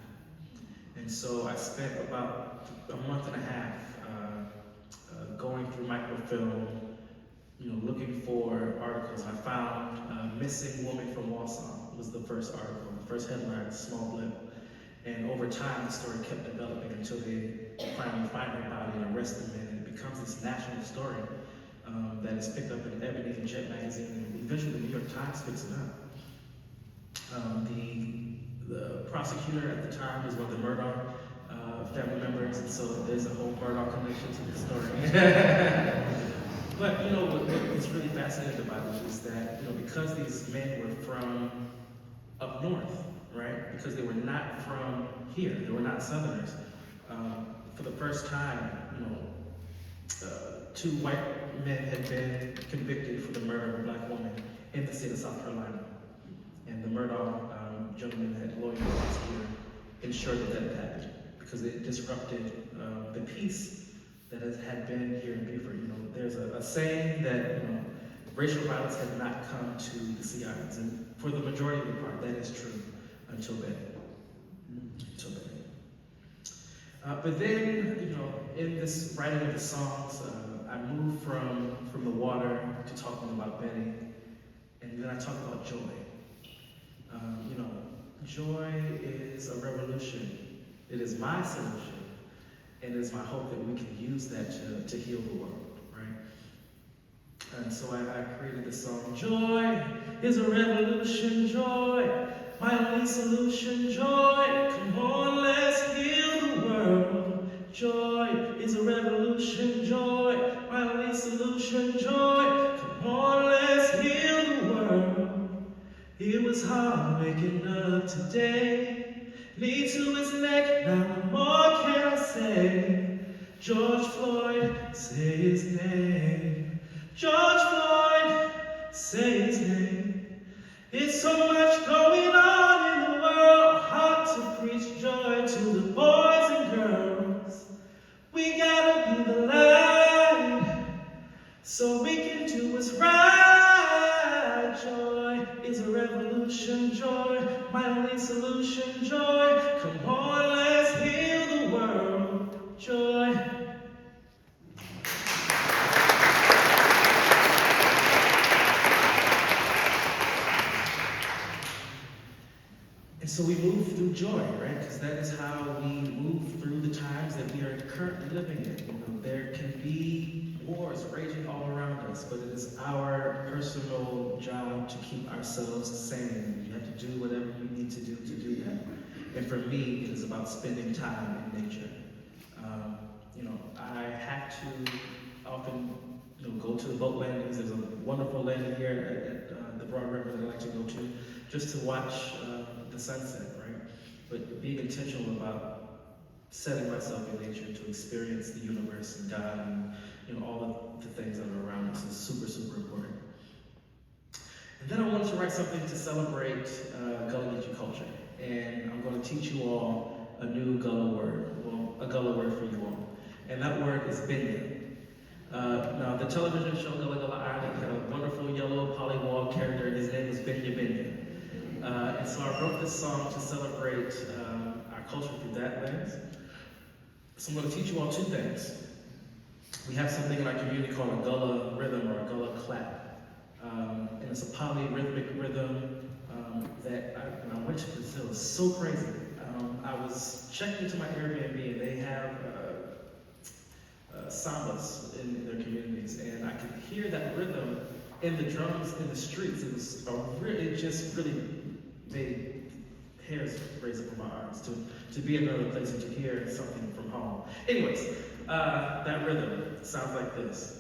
And so I spent about a month and a half going through microfilm, looking for articles. I found Missing Woman from Walsall was the first article, the first headline, small blip. And over time, the story kept developing until they finally find her body and arrest the men. And it becomes this national story that is picked up in Ebony and Jet magazine, and eventually the New York Times picks it up. The prosecutor at the time was one of the Murdoch family members, and so there's a whole Murdoch connection to the story. But what's really fascinating about it is that because these men were from up north, right? Because they were not from here, they were not Southerners. For the first time, two white men had been convicted for the murder of a black woman in the state of South Carolina. And the Murdaugh gentleman that lawyer prosecutor ensured that that happened because it disrupted the peace that had been here in Beaufort. There's a saying that racial violence had not come to the Sea Islands, and for the majority of the part, that is true until then. But then, in this writing of the songs, I moved from the water to talking about Benny, and then I talk about joy. Joy is a revolution. It is my solution, and it is my hope that we can use that to heal the world, right? And so I created this song, Joy is a revolution, joy, my only solution, joy. Come on, let's heal the world. Joy is a revolution, joy, my only solution, joy. Come on, let's heal the world. It was hard making up today. Knee to his neck, now what more can I say? George Floyd, say his name. George Floyd, say his name. It's so much going on in the world, hard to preach joy to the boys and girls. We gotta be the light, so we can do what's right. Joy is a revolution, joy, my only solution, joy. Come on, let's heal the world, joy. And so we move through joy, right? Because that is how we move through the times that we are currently living in. There can be wars raging all around us, but it is our personal job to keep ourselves sane. You have to do whatever you need to do that. And for me, it is about spending time in nature. I have to often go to the boat landings. There's a wonderful landing here at the Broad River that I like to go to just to watch the sunset, right? But being intentional about setting myself in nature to experience the universe and God and all of the things that are around us is super, super important. And then I wanted to write something to celebrate Gullah Geechee culture. And I'm going to teach you all a new Gullah word, a Gullah word for you all. And that word is Benya. Now, the television show Gullah Gullah Island had a wonderful yellow polywog character. His name was Benya Benya. And so I wrote this song to celebrate our culture through that lens. So I'm going to teach you all two things. We have something in our community called a Gullah rhythm or a Gullah clap. And it's a polyrhythmic rhythm that when I went to Brazil, it's so crazy. I was checking into my Airbnb and they have sambas in their communities, and I could hear that rhythm in the drums in the streets. It just really made hairs raise up on my arms to be in another place and to hear something from home. Anyways, that rhythm sounds like this.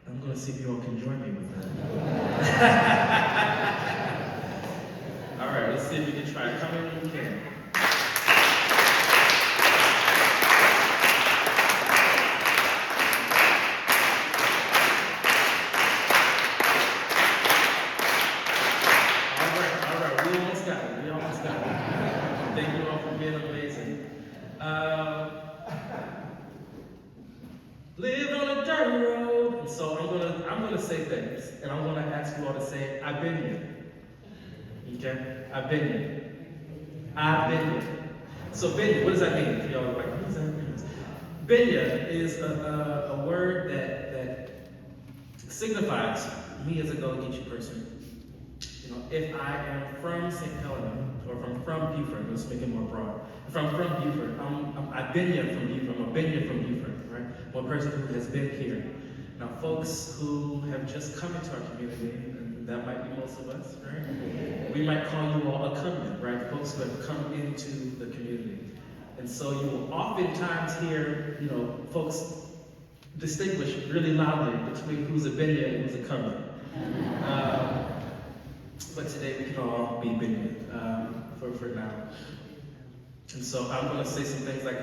I'm going to see if you all can join me with that. All right, let's see if you can try it. Come in when you can. All right, we almost got it. Thank you all for being amazing. Lived on a dirt road, and so I'm gonna say things, and I'm gonna ask you all to say, I've been here. Okay? I've been here. I've been here. So Benya, what does that mean? Y'all are like, what does that mean? Benya is a word that signifies me as a Gullah Geechee person. If I am from St. Helena, or if I'm from Beaufort, let's make it more broad. If I'm from Beaufort, I've been here from Beaufort. I'm a been here from Beaufort, right? One person who has been here. Now, folks who have just come into our community, and that might be most of us, right? We might call you all a covenant, right? Folks who have come into the community. And so you will oftentimes hear, folks distinguish really loudly between who's a Benya and who's a cover. But today we can all be Benya for now. And so I'm going to say some things like,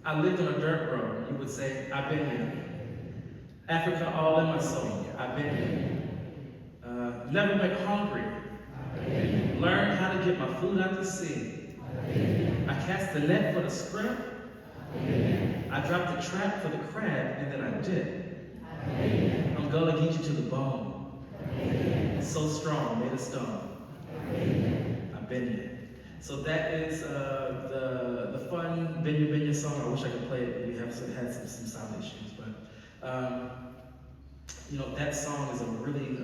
I lived on a dirt road. You would say, I've been here. Africa all in my soul. I've been here. Never went hungry. Learned how to get my food out the sea. I cast the net for the scrimp. I dropped the trap for the crab, and then I did. I'm Gullah Geechee to the bone. So strong, made of stone. I've been here. So that is the fun Benya Benya song. I wish I could play it, but we have had some sound issues. But you know, that song is a really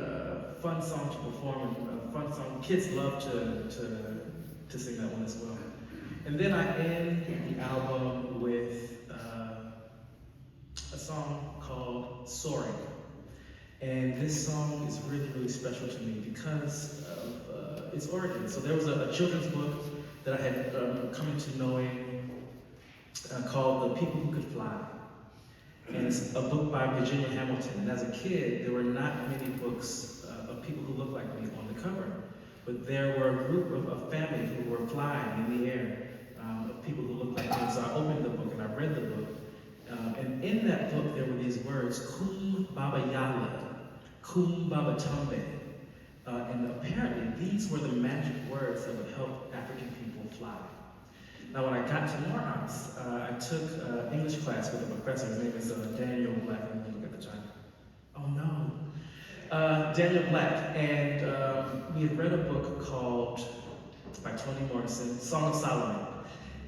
fun song to perform, and a fun song. Kids love to sing that one as well. And then I end the album with a song called Soaring. And this song is really, really special to me because of its origin. So there was a children's book that I had come into knowing called The People Who Could Fly. And it's a book by Virginia Hamilton. And as a kid, there were not many books of people who looked like me on the cover. But there were a group of family who were flying in the air, of people who looked like me. So I opened the book and I read the book. And in that book, there were these words, Kum Baba Yala, Kum Baba Tumbe. And apparently, these were the magic words that would help African people fly. Now, when I got to Morehouse, I took English class with a professor. His name is Daniel Black. Let me look at the time. Oh, no. Daniel Black. And we had read a book called, by Toni Morrison, Song of Solomon.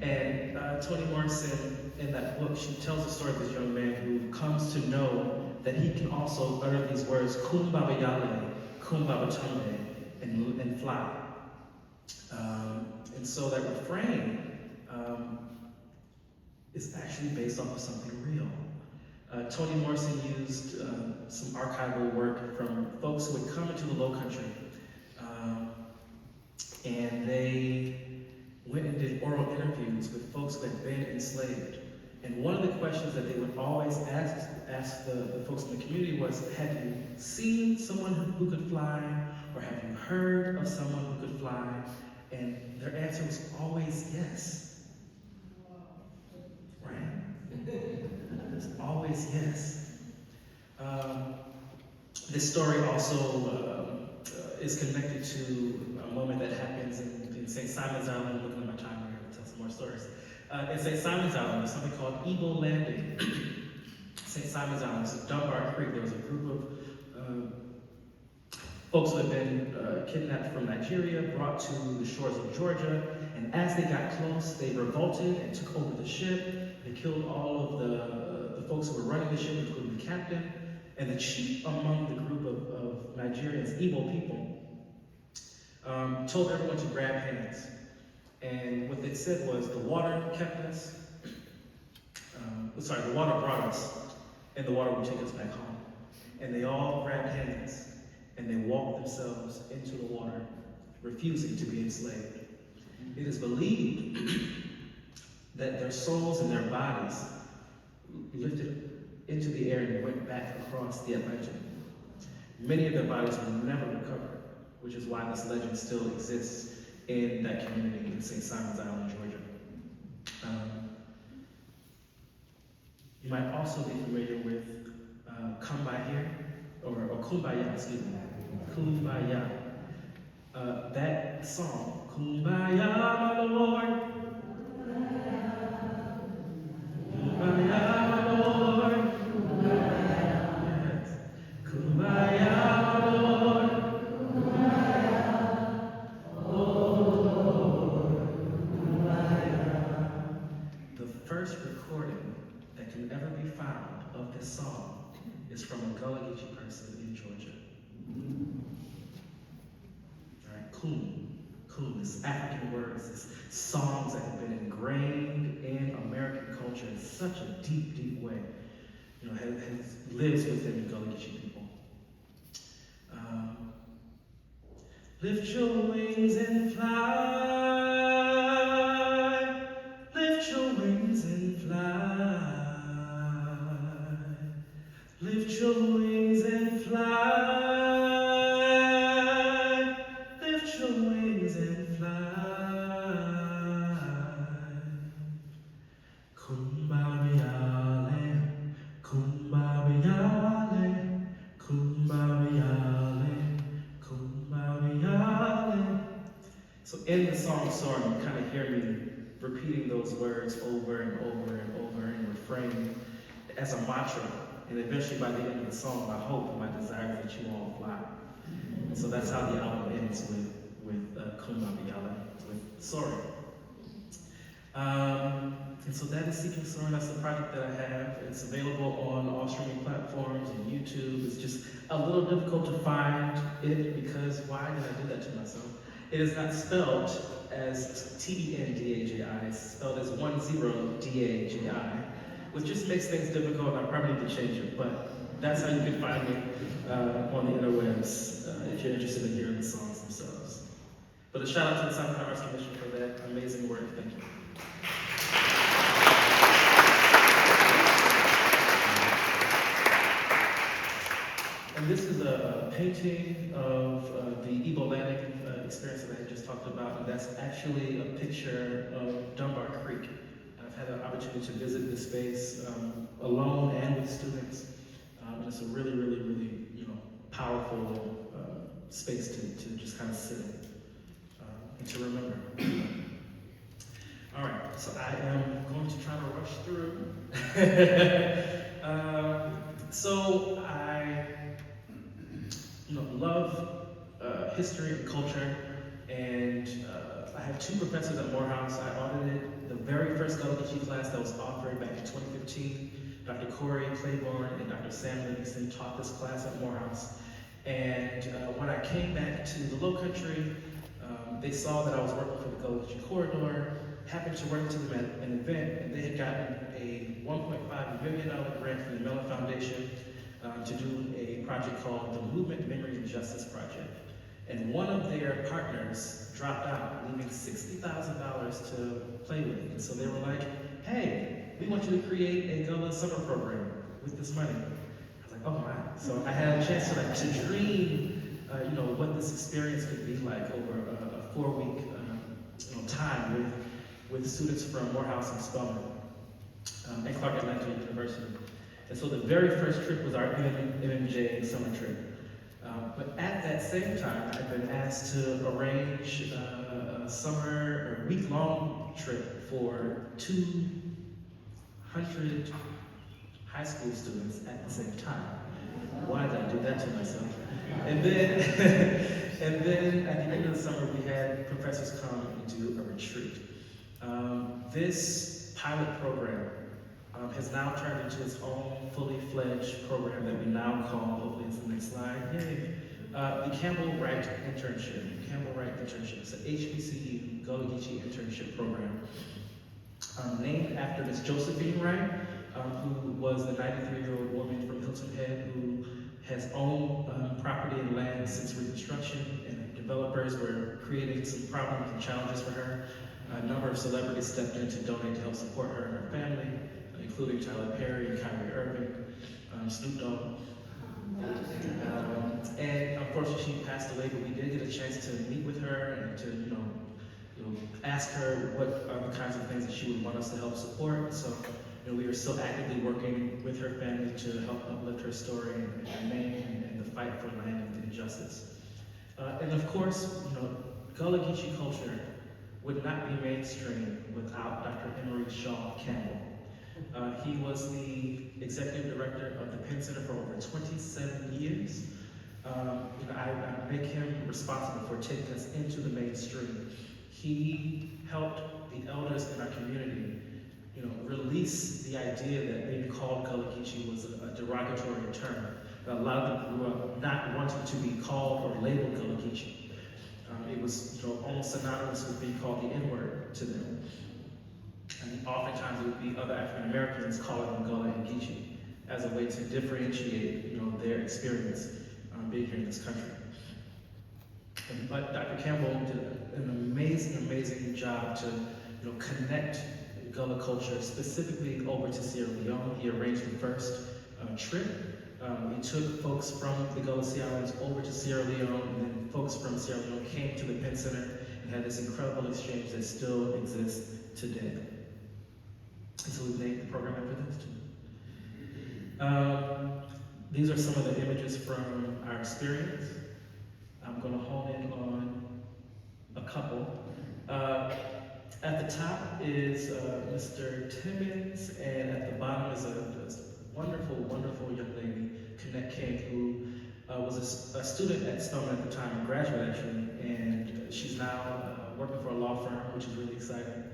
And Toni Morrison, in that book, she tells the story of this young man who comes to know that he can also utter these words, Kum Baba Yale, Kum Baba Tumbe, and fly. And so that refrain is actually based off of something real. Toni Morrison used some archival work from folks who had come into the Low Country, and they went and did oral interviews with folks who had been enslaved. And one of the questions that they would always ask the folks in the community was, have you seen someone who could fly? Or have you heard of someone who could fly? And their answer was always yes. Right? It's always yes. This story also is connected to a moment that happens in St. Simon's Island. I'm looking at my time here to tell some more stories. In St. Simon's Island, there's something called Igbo Landing. St. Simon's Island, it's a Dunbar Creek. There was a group of folks who had been kidnapped from Nigeria, brought to the shores of Georgia, and as they got close, they revolted and took over the ship. They killed all of the folks who were running the ship, including the captain. And the chief among the group of Nigerians, Igbo people, told everyone to grab hands. And what they said was, the water kept us, the water brought us, and the water will take us back home. And they all grabbed hands, and they walked themselves into the water, refusing to be enslaved. It is believed that their souls and their bodies lifted into the air and went back across the Atlantic. Many of their bodies were never recovered, which is why this legend still exists in that community in St. Simon's Island, Georgia. You might also be familiar with Come By Here, or Kumbaya, excuse me, Kumbaya. That song, Kumbaya, my Lord, Kumbaya, my Lord, yes. Kumbaya, my Lord, the first recording that can ever be found of this song is from a Gullah Geechee person in Georgia. All right, kum, this African words, this songs that have been ingrained in American culture in such a deep, deep way, you know, lives within the Gullah Geechee people. Lift your wings and fly. Lift your wings and fly. So in the song Soaring, you kind of hear me repeating those words over and over and over in refrain as a mantra. And eventually by the end of the song, my hope and my desire is that you all fly. And so that's how the album ends with Kumbabiyala, with Soaring. And so that is Seeking Soaring. That's the project that I have. It's available on all streaming platforms and YouTube. It's just a little difficult to find it because why did I do that to myself? It is not spelled as TENDAJI. It's spelled as 10DAJI, which just makes things difficult. I probably need to change it, but that's how you can find me on the interwebs if you're interested in hearing the songs themselves. But a shout out to the South Carolina Rescue Mission for that amazing work. Thank you. And this is a painting of the Igbo landing experience that I had just talked about, and that's actually a picture of Dunbar Creek. I've had an opportunity to visit this space alone and with students, and it's a really, really, really, powerful space to just kind of sit in and to remember. All right, so I am going to try to rush through. So I love history and culture, and I have two professors at Morehouse. I audited the very first Gullah Geechee class that was offered back in 2015. Dr. Corey Claiborne and Dr. Sam Livingston taught this class at Morehouse. And when I came back to the Low Country, they saw that I was working for the Gullah Geechee Corridor, happened to run into them at an event, and they had gotten a $1.5 million grant from the Mellon Foundation to do a project called the Movement, Memory, and Justice Project. And one of their partners dropped out, leaving $60,000 to play with. And so they were like, hey, we want you to create a Gullah summer program with this money. I was like, oh my. So I had a chance to dream, what this experience could be like over a 4-week time with students from Morehouse and Spelman and Clark Atlanta University. And so the very first trip was our MMJ summer trip. But at that same time, I've been asked to arrange a summer or week-long trip for 200 high school students at the same time. Why did I do that to myself? And then, and then at the end of the summer, we had professors come and do a retreat. This pilot program has now turned into its own fully fledged program that we now call, hopefully it's the next slide, yay, the Campbell Wright Internship. Campbell Wright Internship. It's an HBCU Gullah Geechee internship program named after Miss Josephine Wright, who was the 93-year-old woman from Hilton Head who has owned property and land since Reconstruction, and developers were creating some problems and challenges for her. A number of celebrities stepped in to donate to help support her and her family, including Tyler Perry and Kyrie Irving, Snoop Dogg. And unfortunately she passed away, but we did get a chance to meet with her and to ask her what are the kinds of things that she would want us to help support. So we are still actively working with her family to help uplift her story and her name and the fight for land and justice. And of course, Gullah Geechee culture would not be mainstream without Dr. Emery Shaw Campbell. He was the executive director of the Penn Center for over 27 years. I make him responsible for taking us into the mainstream. He helped the elders in our community, release the idea that being called Gullah Geechee was a derogatory term. A lot of them grew up not wanting to be called or labeled Gullah Geechee. It was almost synonymous with being called the N-word to them. And oftentimes it would be other African Americans calling them Gullah and Geechee as a way to differentiate their experience being here in this country. But Dr. Campbell did an amazing job to connect Gullah culture specifically over to Sierra Leone. He arranged the first trip. He took folks from the Gullah Sea Islands over to Sierra Leone, and then folks from Sierra Leone came to the Penn Center and had this incredible exchange that still exists today. And so we named the program after this too. These are some of the images from our experience. I'm going to hone in on a couple. the top is Mr. Timmons, and at the bottom is a wonderful, wonderful young lady, Connect King, who was a student at Spelman at the time, a graduate actually, and she's now working for a law firm, which is really exciting.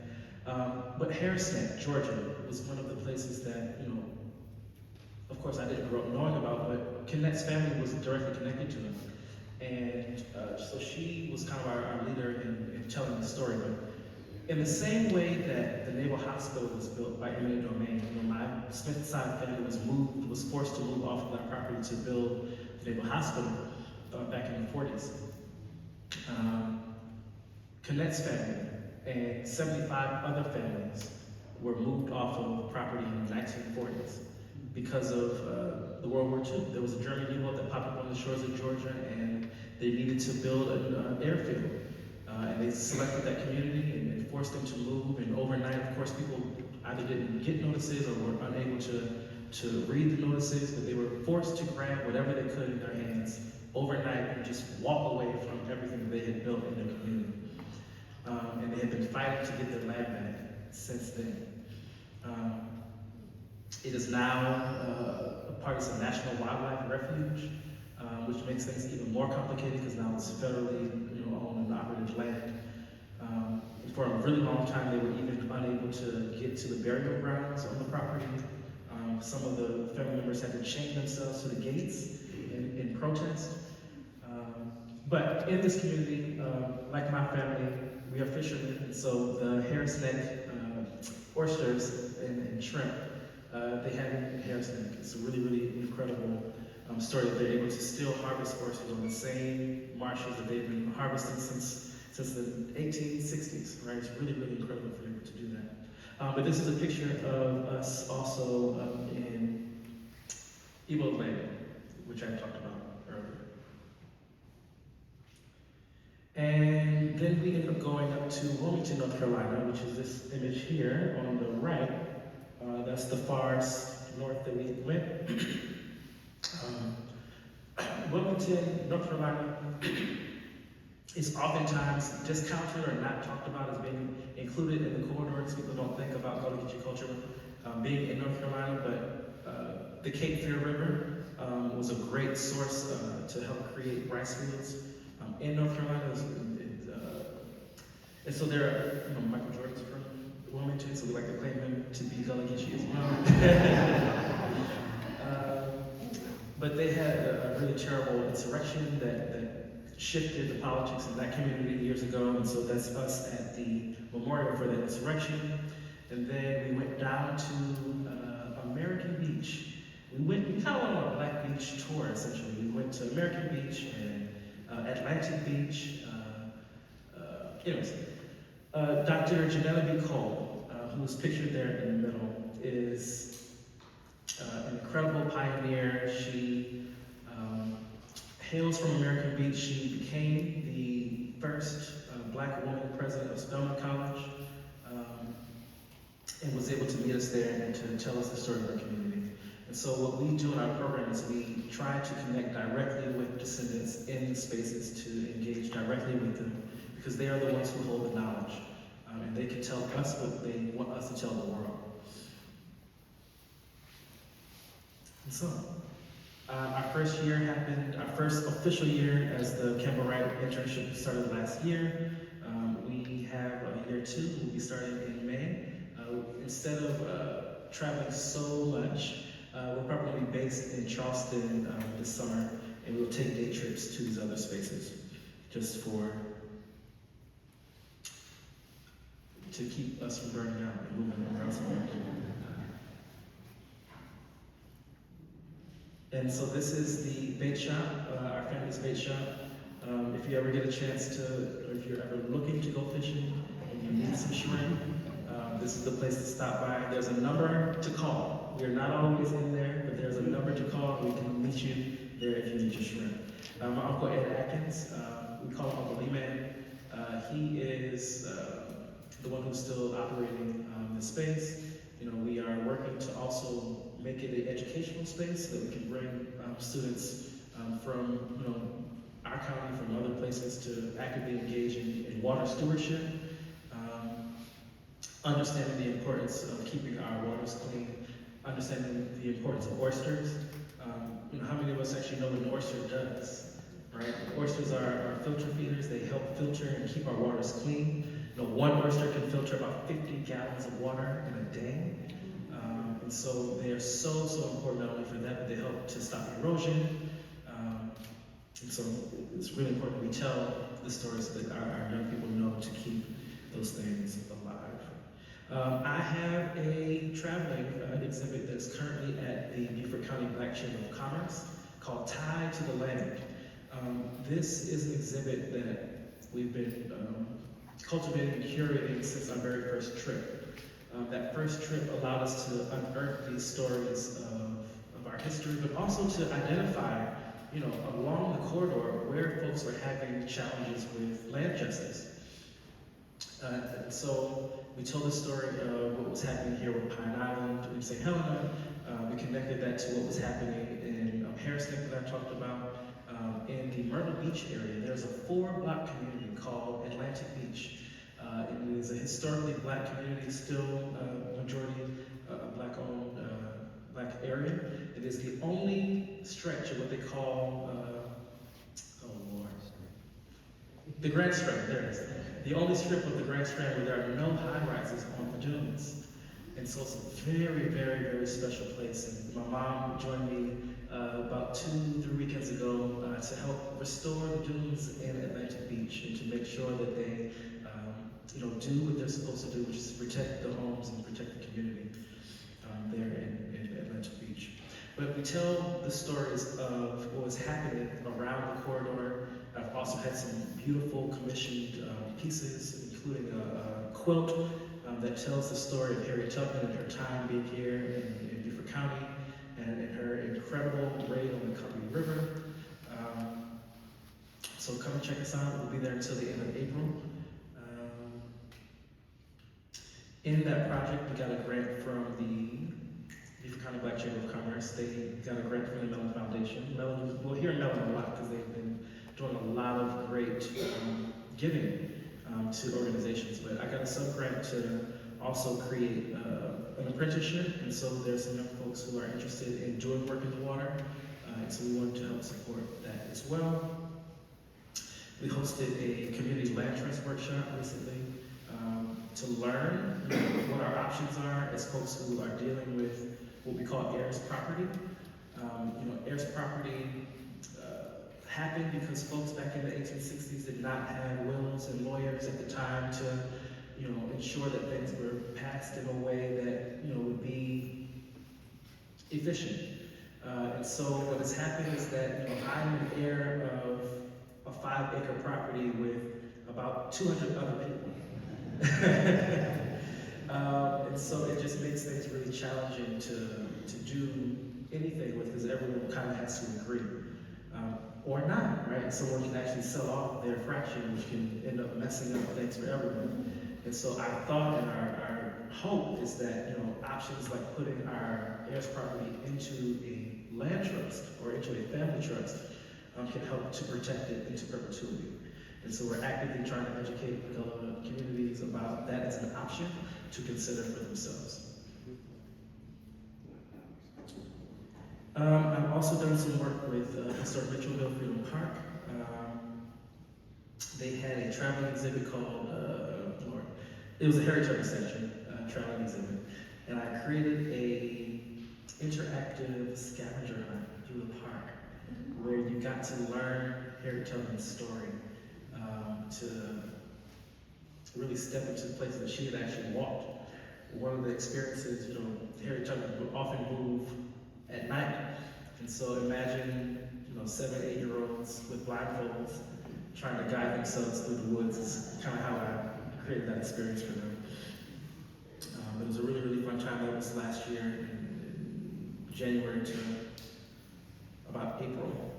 But Harris Neck, Georgia, was one of the places that, of course I didn't grow up knowing about, but Connect's family was directly connected to him. And so she was kind of our leader in telling the story. But in the same way that the Naval Hospital was built by eminent domain, my Smith side family was forced to move off of that property to build the Naval Hospital back in the 40s. Connect's family and 75 other families were moved off of property in the 1940s because of the World War II. There was a German U-boat that popped up on the shores of Georgia, and they needed to build an airfield. And they selected that community and forced them to move. And overnight, of course, people either didn't get notices or were unable to read the notices, but they were forced to grab whatever they could in their hands overnight and just walk away from everything they had built in their community. And they had been fighting to get their land back since then. It is now a part of the National Wildlife Refuge, which makes things even more complicated because now it's federally owned and operated land. For a really long time, they were even unable to get to the burial grounds on the property. Some of the family members had to chain themselves to the gates in protest. But in this community, like my family, we are fishermen, and so the Harris Neck oysters and shrimp, they have in Harris Neck. It's a really, really incredible story that they're able to still harvest oysters on the same marshes that they've been harvesting since the 1860s, right? It's really, really incredible for them to do that. But this is a picture of us also in Igbo land, which I talked about earlier. And then we ended up going up to Wilmington, North Carolina, which is this image here on the right. That's the farthest north that we went. Wilmington, North Carolina, is oftentimes discounted or not talked about as being included in the corridors. People don't think about Gullah Geechee culture being in North Carolina, but the Cape Fear River was a great source to help create rice fields in North Carolina. And so there are, Michael Jordan's from Wilmington, so we like to claim him to be Gullah Geechee as well. But they had a really terrible insurrection that shifted the politics in that community years ago, and so that's us at the memorial for that insurrection. And then we went down to American Beach. We kind of went on a Black Beach tour, essentially. We went to American Beach and Atlantic Beach. Dr. Janella B. Cole, who is pictured there in the middle, is an incredible pioneer. She hails from American Beach. She became the first Black woman president of Spelman College, and was able to meet us there and to tell us the story of our community. And so what we do in our program is we try to connect directly with descendants in the spaces to engage directly with them, because they are the ones who hold the knowledge, and they can tell us what they want us to tell the world. And so, our first official year as the Campbell Wright internship started last year. We have year 2, we'll be starting in May. Instead of traveling so much, we're probably based in Charleston this summer, and we'll take day trips to these other spaces, just to keep us from burning out and moving around somewhere. And so this is the bait shop, our family's bait shop. If you ever get a chance to, or if you're ever looking to go fishing and you need some shrimp, this is the place to stop by. There's a number to call. We are not always in there, but there's a number to call. We can meet you there if you need your shrimp. My Uncle Ed Atkins, we call him Uncle E-Man. He is the one who's still operating the space. We are working to also make it an educational space so that we can bring students from our county, from other places, to actively engage in water stewardship. understanding the importance of keeping our waters clean, understanding the importance of oysters. How many of us actually know what an oyster does, right? Oysters are filter feeders. They help filter and keep our waters clean. One oyster can filter about 50 gallons of water in a day. And so they are so, so important, not only for that, but they help to stop erosion. And so it's really important we tell the stories so that our young people know to keep those things alive. I have a traveling exhibit that's currently at the Beaufort County Black Chamber of Commerce called Tied to the Land. This is an exhibit that we've been cultivating and curating since our very first trip. That first trip allowed us to unearth these stories of our history, but also to identify, along the corridor where folks were having challenges with land justice. And so we told the story of what was happening here with Pine Island in St. Helena. We connected that to what was happening in Harrison that I talked about. In the Myrtle Beach area, there's a 4-block community called Atlantic Beach. It is a historically black community, still majority black-owned, black area. It is the only stretch of what they call, the Grand Strand, there it is. The only strip of the Grand Strand where there are no high-rises on the dunes. And so it's a very, very, very special place. And my mom joined me about 2-3 weekends ago to help restore the dunes in Atlantic Beach and to make sure that they do what they're supposed to do, which is protect the homes and protect the community there in Atlantic Beach. But we tell the stories of what was happening around the corridor. I've also had some beautiful commissioned pieces, including a quilt that tells the story of Harriet Tubman and her time being here in Beaufort County and her incredible raid on the Columbia River. So come and check us out. We'll be there until the end of April. In that project, we got a grant from the Beaufort County Black Chamber of Commerce. They got a grant from the Mellon Foundation. We'll hear Mellon a lot because they've been doing a lot of great giving to organizations. But I got a sub-grant to also create an apprenticeship. And so there's some young folks who are interested in doing work in the water. And so we wanted to help support that as well. We hosted a community land trust workshop recently to learn what our options are as folks who are dealing with what we call heirs property. Heirs property happened because folks back in the 1860s did not have wills and lawyers at the time to, ensure that things were passed in a way that, would be efficient. And so what has happened is that, I'm an heir of a 5-acre property with about 200 other people. And so it just makes things really challenging to do anything with, because everyone kind of has to agree. Or not, right? Someone can actually sell off their fraction, which can end up messing up things for everyone. And so our thought and our hope is that, options like putting our heirs property into a land trust or into a family trust can help to protect it into perpetuity. And so we're actively trying to educate Gullah communities about that as an option to consider for themselves. I've also done some work with Historic Mitchellville Freedom Park. They had a traveling exhibit called, it was a heritage section traveling exhibit. And I created a interactive scavenger hunt through the park where you got to learn Harriet Tubman's story, to really step into the places that she had actually walked. One of the experiences, Harriet Tubman would often move at night. And so imagine, 7, 8-year-olds with blindfolds trying to guide themselves through the woods is kind of how I created that experience for them. It was a really, really fun time. That was last year in January to about April.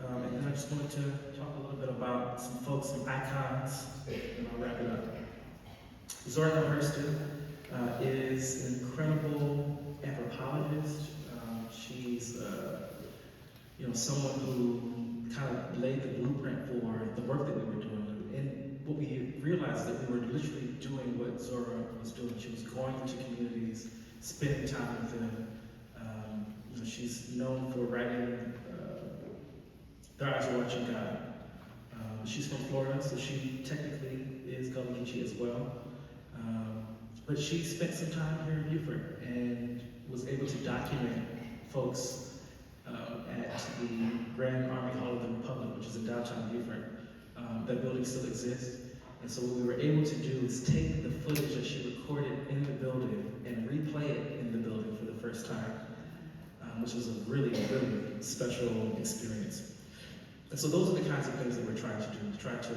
And then I just wanted to talk a little bit about some folks, some icons, and I'll wrap it up. Zora Neale Hurston is an incredible anthropologist. She's someone who kind of laid the blueprint for the work that we were doing. And what we realized realized that we were literally doing what Zora was doing. She was going into communities, spending time with them. She's known for writing Their Eyes Are Watching God. She's from Florida, so she technically is Gullah Geechee as well. But she spent some time here in Beaufort and was able to document folks at the Grand Army Hall of the Republic, which is in downtown Beaufort. That building still exists. And so what we were able to do is take the footage that she recorded in the building and replay it in the building for the first time, which was a really, really special experience. And so those are the kinds of things that we're trying to do, trying to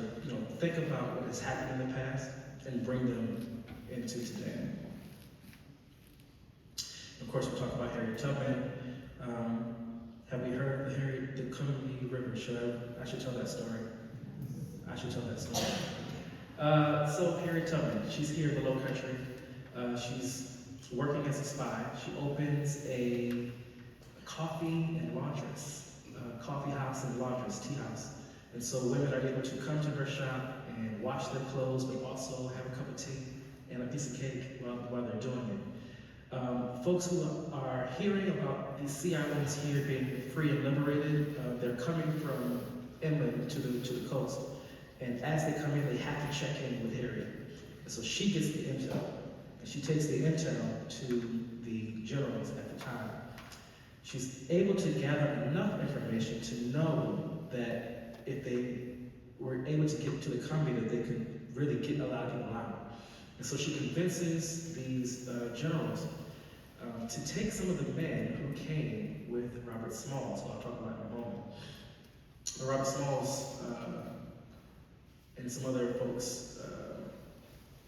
think about what has happened in the past and bring them into today. Of course, we'll talk about Harriet Tubman. Have we heard the Cumberland River? I should tell that story. I should tell that story. So Harriet Tubman, she's here in the Low Country. She's working as a spy. She opens a coffee and laundress, coffee house and laundress, tea house. And so women are able to come to her shop and wash their clothes, but also have a cup of tea and a piece of cake while they're doing it. Folks who are hearing about these sea islands here being free and liberated, they're coming from inland to the coast. And as they come in, they have to check in with Harriet. And so she gets the intel, and she takes the intel to the generals at the time. She's able to gather enough information to know that if they were able to get to the company, that they could really get a lot of people out. And so she convinces these generals to take some of the men who came with Robert Smalls, who I'll talk about in a moment. Robert Smalls and some other folks,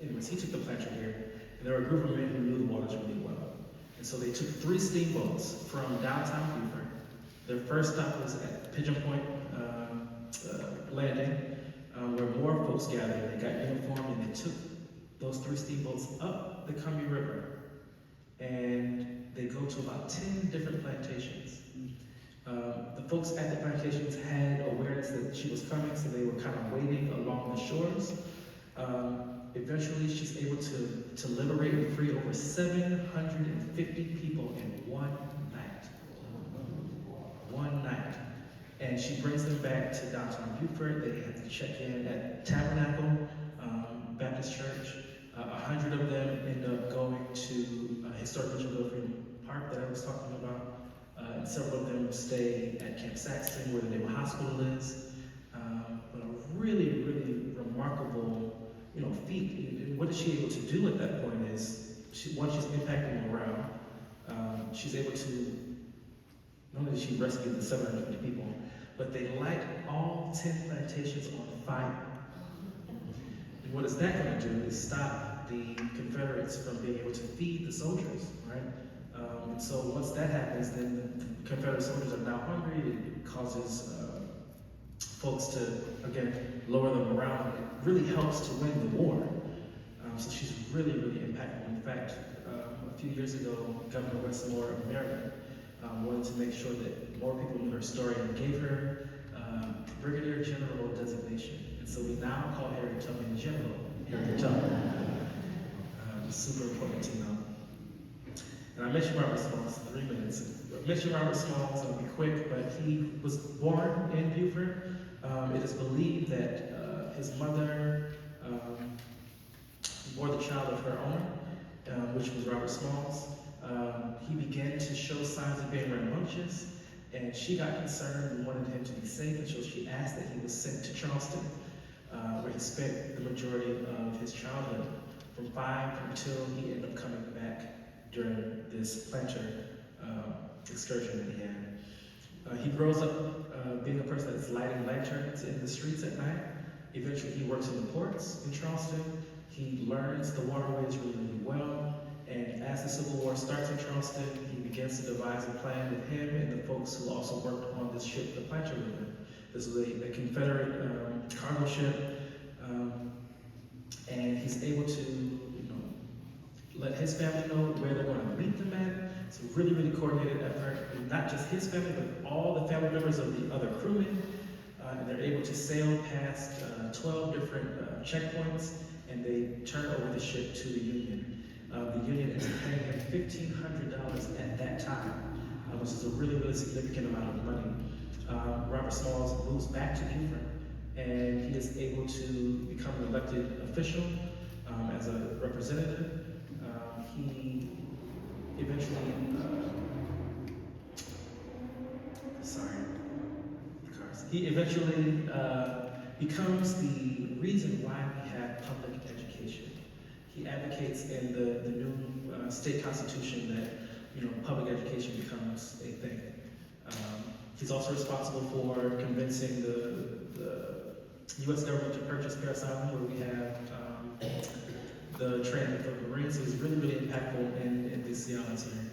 anyways, he took the planter here, and there were a group of men who knew the waters really well. And so they took 3 steamboats from downtown Beaufort. Their first stop was at Pigeon Point Landing, where more folks gathered. They got uniformed, and they took those 3 steamboats up the Cumberland River, and they go to about 10 different plantations. The folks at the plantations had awareness that she was coming, so they were kind of waiting along the shores. Eventually, she's able to liberate and free over 750 people in one night. One night. And she brings them back to downtown Beaufort. They have to check in at Tabernacle Baptist Church. 100 of them end up going to Historic Mitchellville Park that I was talking about. And several of them stay at Camp Saxton, where the Naval Hospital is. But a really, really remarkable, feat. And what is she able to do at that point is, once she's impacting morale, she's able to, not only did she rescue the 750 people, but they light all 10 plantations on fire. And what is that going to do is stop the Confederates from being able to feed the soldiers, right? And so once that happens, then the Confederate soldiers are now hungry. It causes folks to, again, lower the morale. It really helps to win the war. So she's really, really impactful. In fact, a few years ago, Governor Westmore of Maryland wanted to make sure that more people knew her story and gave her Brigadier General designation. And so we now call Harriet Tubman General Harriet Tubman. Super important to know. And I mentioned Robert Smalls, 3 minutes. I mentioned Robert Smalls, I'll be quick, but he was born in Beaufort. It is believed that his mother bore the child of her own, which was Robert Smalls. He began to show signs of being rambunctious, and she got concerned and wanted him to be safe, and so she asked that he was sent to Charleston, where he spent the majority of his childhood, from 5 until he ended up coming back during this planter excursion that he had. He grows up being a person that's lighting lanterns in the streets at night. Eventually he works in the ports in Charleston. He learns the waterways really, really well. And as the Civil War starts in Charleston, he begins to devise a plan with him and the folks who also worked on this ship, the Planter, with him. This was a Confederate cargo ship. And he's able to let his family know where they're going to meet them at. It's a really, really coordinated effort. And not just his family, but all the family members of the other crewmen. and they're able to sail past 12 different checkpoints, and they turn over the ship to the Union. The Union is paying him $1,500 at that time, which is a really, really significant amount of money. Robert Smalls moves back to Beaufort, and he is able to become an elected official as a representative. He eventually, becomes the reason why we have public education. He advocates in the new state constitution that public education becomes a thing. He's also responsible for convincing the U.S. government to purchase Parris Island, where we have the training for the Marines. So he's really, really impactful in these sea islands here.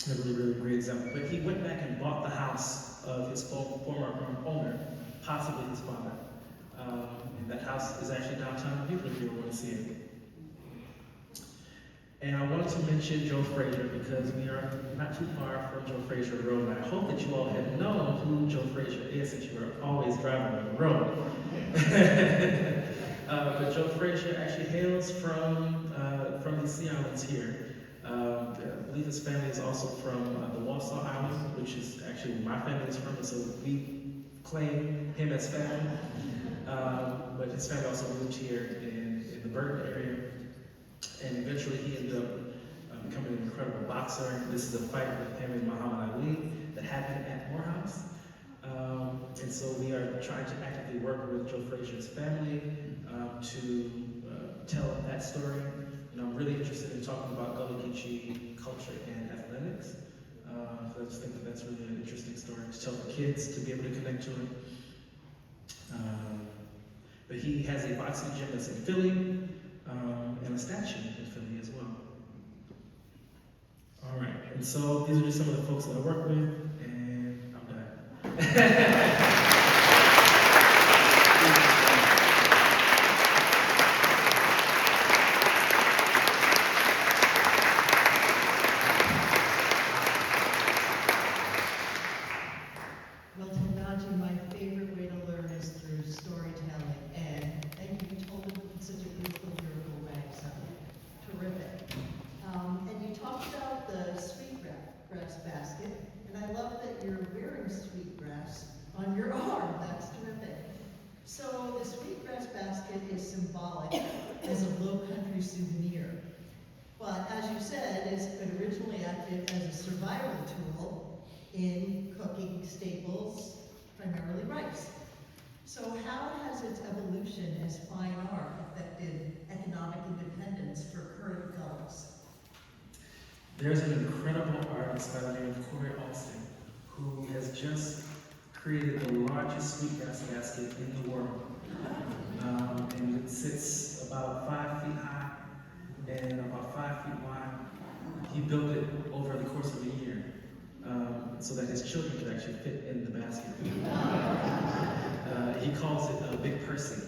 A really, really great example. But he went back and bought the house of his former owner, possibly his father. And that house is actually downtown Beaufort if you ever want to see it. And I wanted to mention Joe Frazier because we are not too far from Joe Frazier Road. And I hope that you all have known who Joe Frazier is since you are always driving on the road. But Joe Frazier actually hails from the sea islands here. I believe his family is also from the Wausau Island, which is actually where my family is from, and so we claim him as family. But his family also moved here in the Burton area, and eventually he ended up becoming an incredible boxer. This is a fight with him and Muhammad Ali that happened at Morehouse. And so we are trying to actively work with Joe Frazier's family to tell that story. And I'm really interested in talking about Gullah Geechee culture and athletics. So I just think that that's really an interesting story to tell the kids to be able to connect to it. But he has a boxing gym that's in Philly and a statue in Philly as well. All right, and so these are just some of the folks that I work with, and I'm done.
Well, TENDAJI, my favorite way to learn is through storytelling, and you told it in such a beautiful, lyrical way, so terrific. And you talked about the sweetgrass basket, and I love that you're wearing sweetgrass on your arm. That's terrific. So the sweetgrass basket is symbolic as a low country souvenir, but as you said, it originally acted as a survival tool in cooking staples, primarily rice. So how has its evolution as fine art affected economic independence for current Gullahs?
There's an incredible artist by the name of Corey Alston who has just created the largest sweetgrass basket in the world. And it sits about 5 feet high and about 5 feet wide. He built it over the course of a year. So that his children could actually fit in the basket. He calls it Big Percy,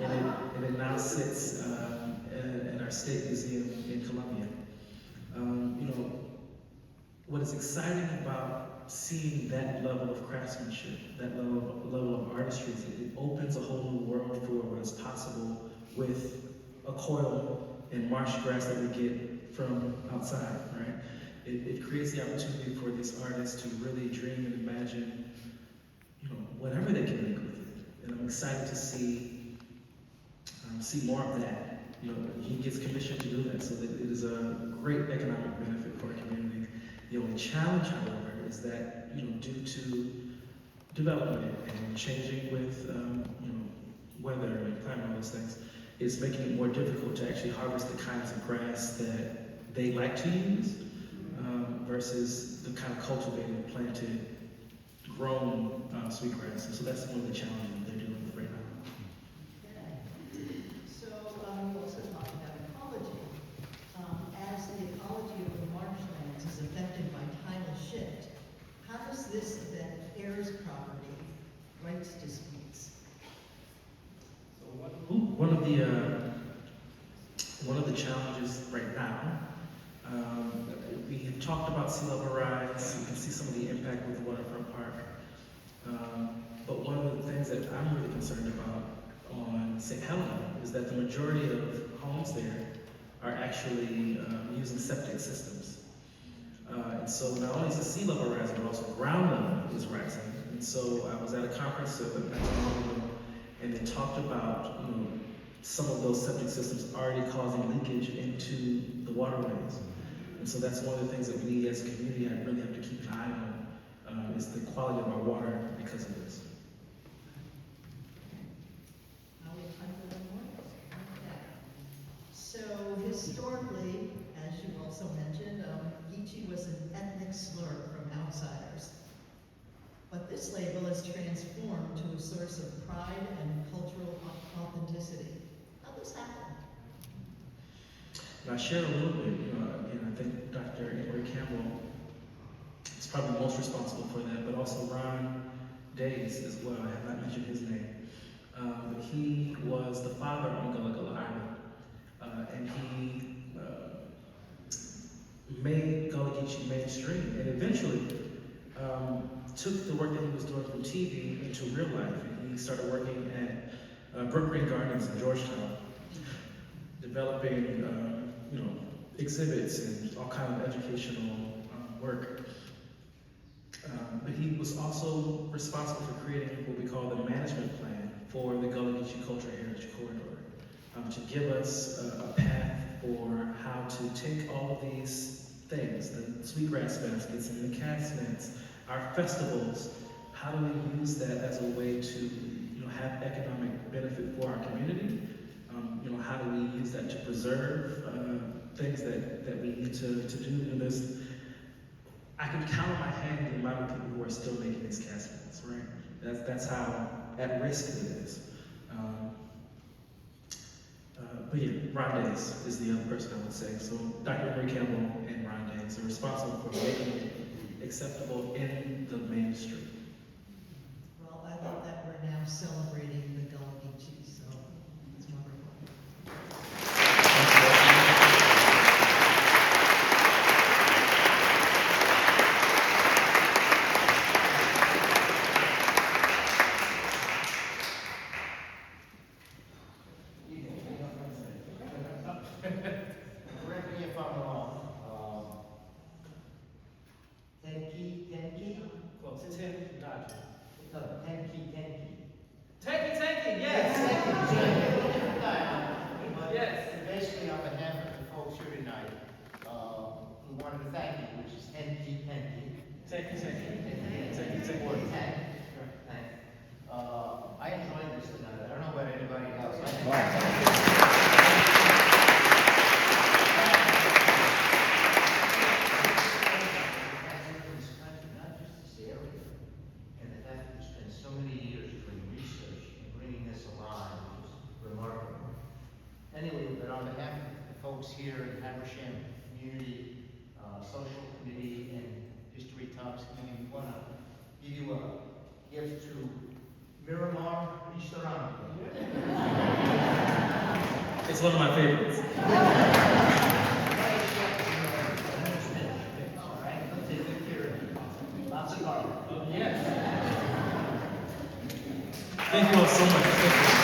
and it now sits in our state museum in Columbia. What is exciting about seeing that level of craftsmanship, that level of artistry, is it opens a whole new world for what is possible with a coil and marsh grass that we get from outside, right? It creates the opportunity for these artists to really dream and imagine, whatever they can make with it. And I'm excited to see more of that. He gets commissioned to do that, so that it is a great economic benefit for our community. The only challenge, however, is that due to development and changing with weather and climate and all those things, it's making it more difficult to actually harvest the kinds of grass that they like to use. Versus the kind of cultivated, planted, grown sweetgrass. And so that's one of the challenges that they're dealing with right now.
Okay. So we also talked about ecology. As the ecology of the marshlands is affected by tidal shift, how does this affect heirs property rights disputes?
So one of the challenges right now. We have talked about sea level rise. You can see some of the impact with the waterfront park. But one of the things that I'm really concerned about on St. Helena is that the majority of homes there are actually using septic systems. And so not only is the sea level rising, but also ground level is rising. And so I was at a conference not too long ago, and they talked about some of those septic systems already causing leakage into the waterways. And so that's one of the things that we as a community really have to keep an eye on, is the quality of our water because of this.
Now we have time for one more. Okay. So historically, as you also mentioned, Geechee was an ethnic slur from outsiders. But this label is transformed to a source of pride and cultural authenticity. How does this happen?
And I share a little bit, again, I think Dr. Emory Campbell is probably most responsible for that, but also Ron Days as well. I have not mentioned his name. But he was the father on Gullah Island. And he made Gullah Geechee mainstream, and eventually took the work that he was doing from TV into real life. And he started working at Brook Green Gardens in Georgetown, developing exhibits and all kind of educational work. But he was also responsible for creating what we call the management plan for the Gullah Geechee Culture Heritage Corridor, to give us a path for how to take all of these things, the sweetgrass baskets and the cats nets, our festivals, how do we use that as a way to have economic benefit for our community? How do we use that to preserve things that we need to do? I can count on my hand the amount of people who are still making these caskets, right? That's how at risk it is. But yeah, Ron Days is the other person I would say. So Dr. Emory Campbell and Ron Days are responsible for making it acceptable in the mainstream.
Well, I love that we're now celebrating the Gullah Geechee, so it's wonderful.
Correct me if I'm wrong. Tenki?
Close. TENDAJI.
No, Tenki.
Tanky,
Yes.
Yes.
Basically, on behalf of the folks here tonight, we wanted to thank you, which is Tenki.
Tanky.
Or tank. Tank. I enjoyed this tonight. I don't know about anybody else. Not just this area, and the fact that we spent so many years doing research and bringing this alive is remarkable. Anyway, but on behalf of the folks here in Habersham Community, Social Committee, and History Talks, we want to give you a gift to Miramar Restaurant.
It's one of my favorites.
All right, let's take good care of it. Lots of garlic.
Yes. Thank you all so much. Thank you.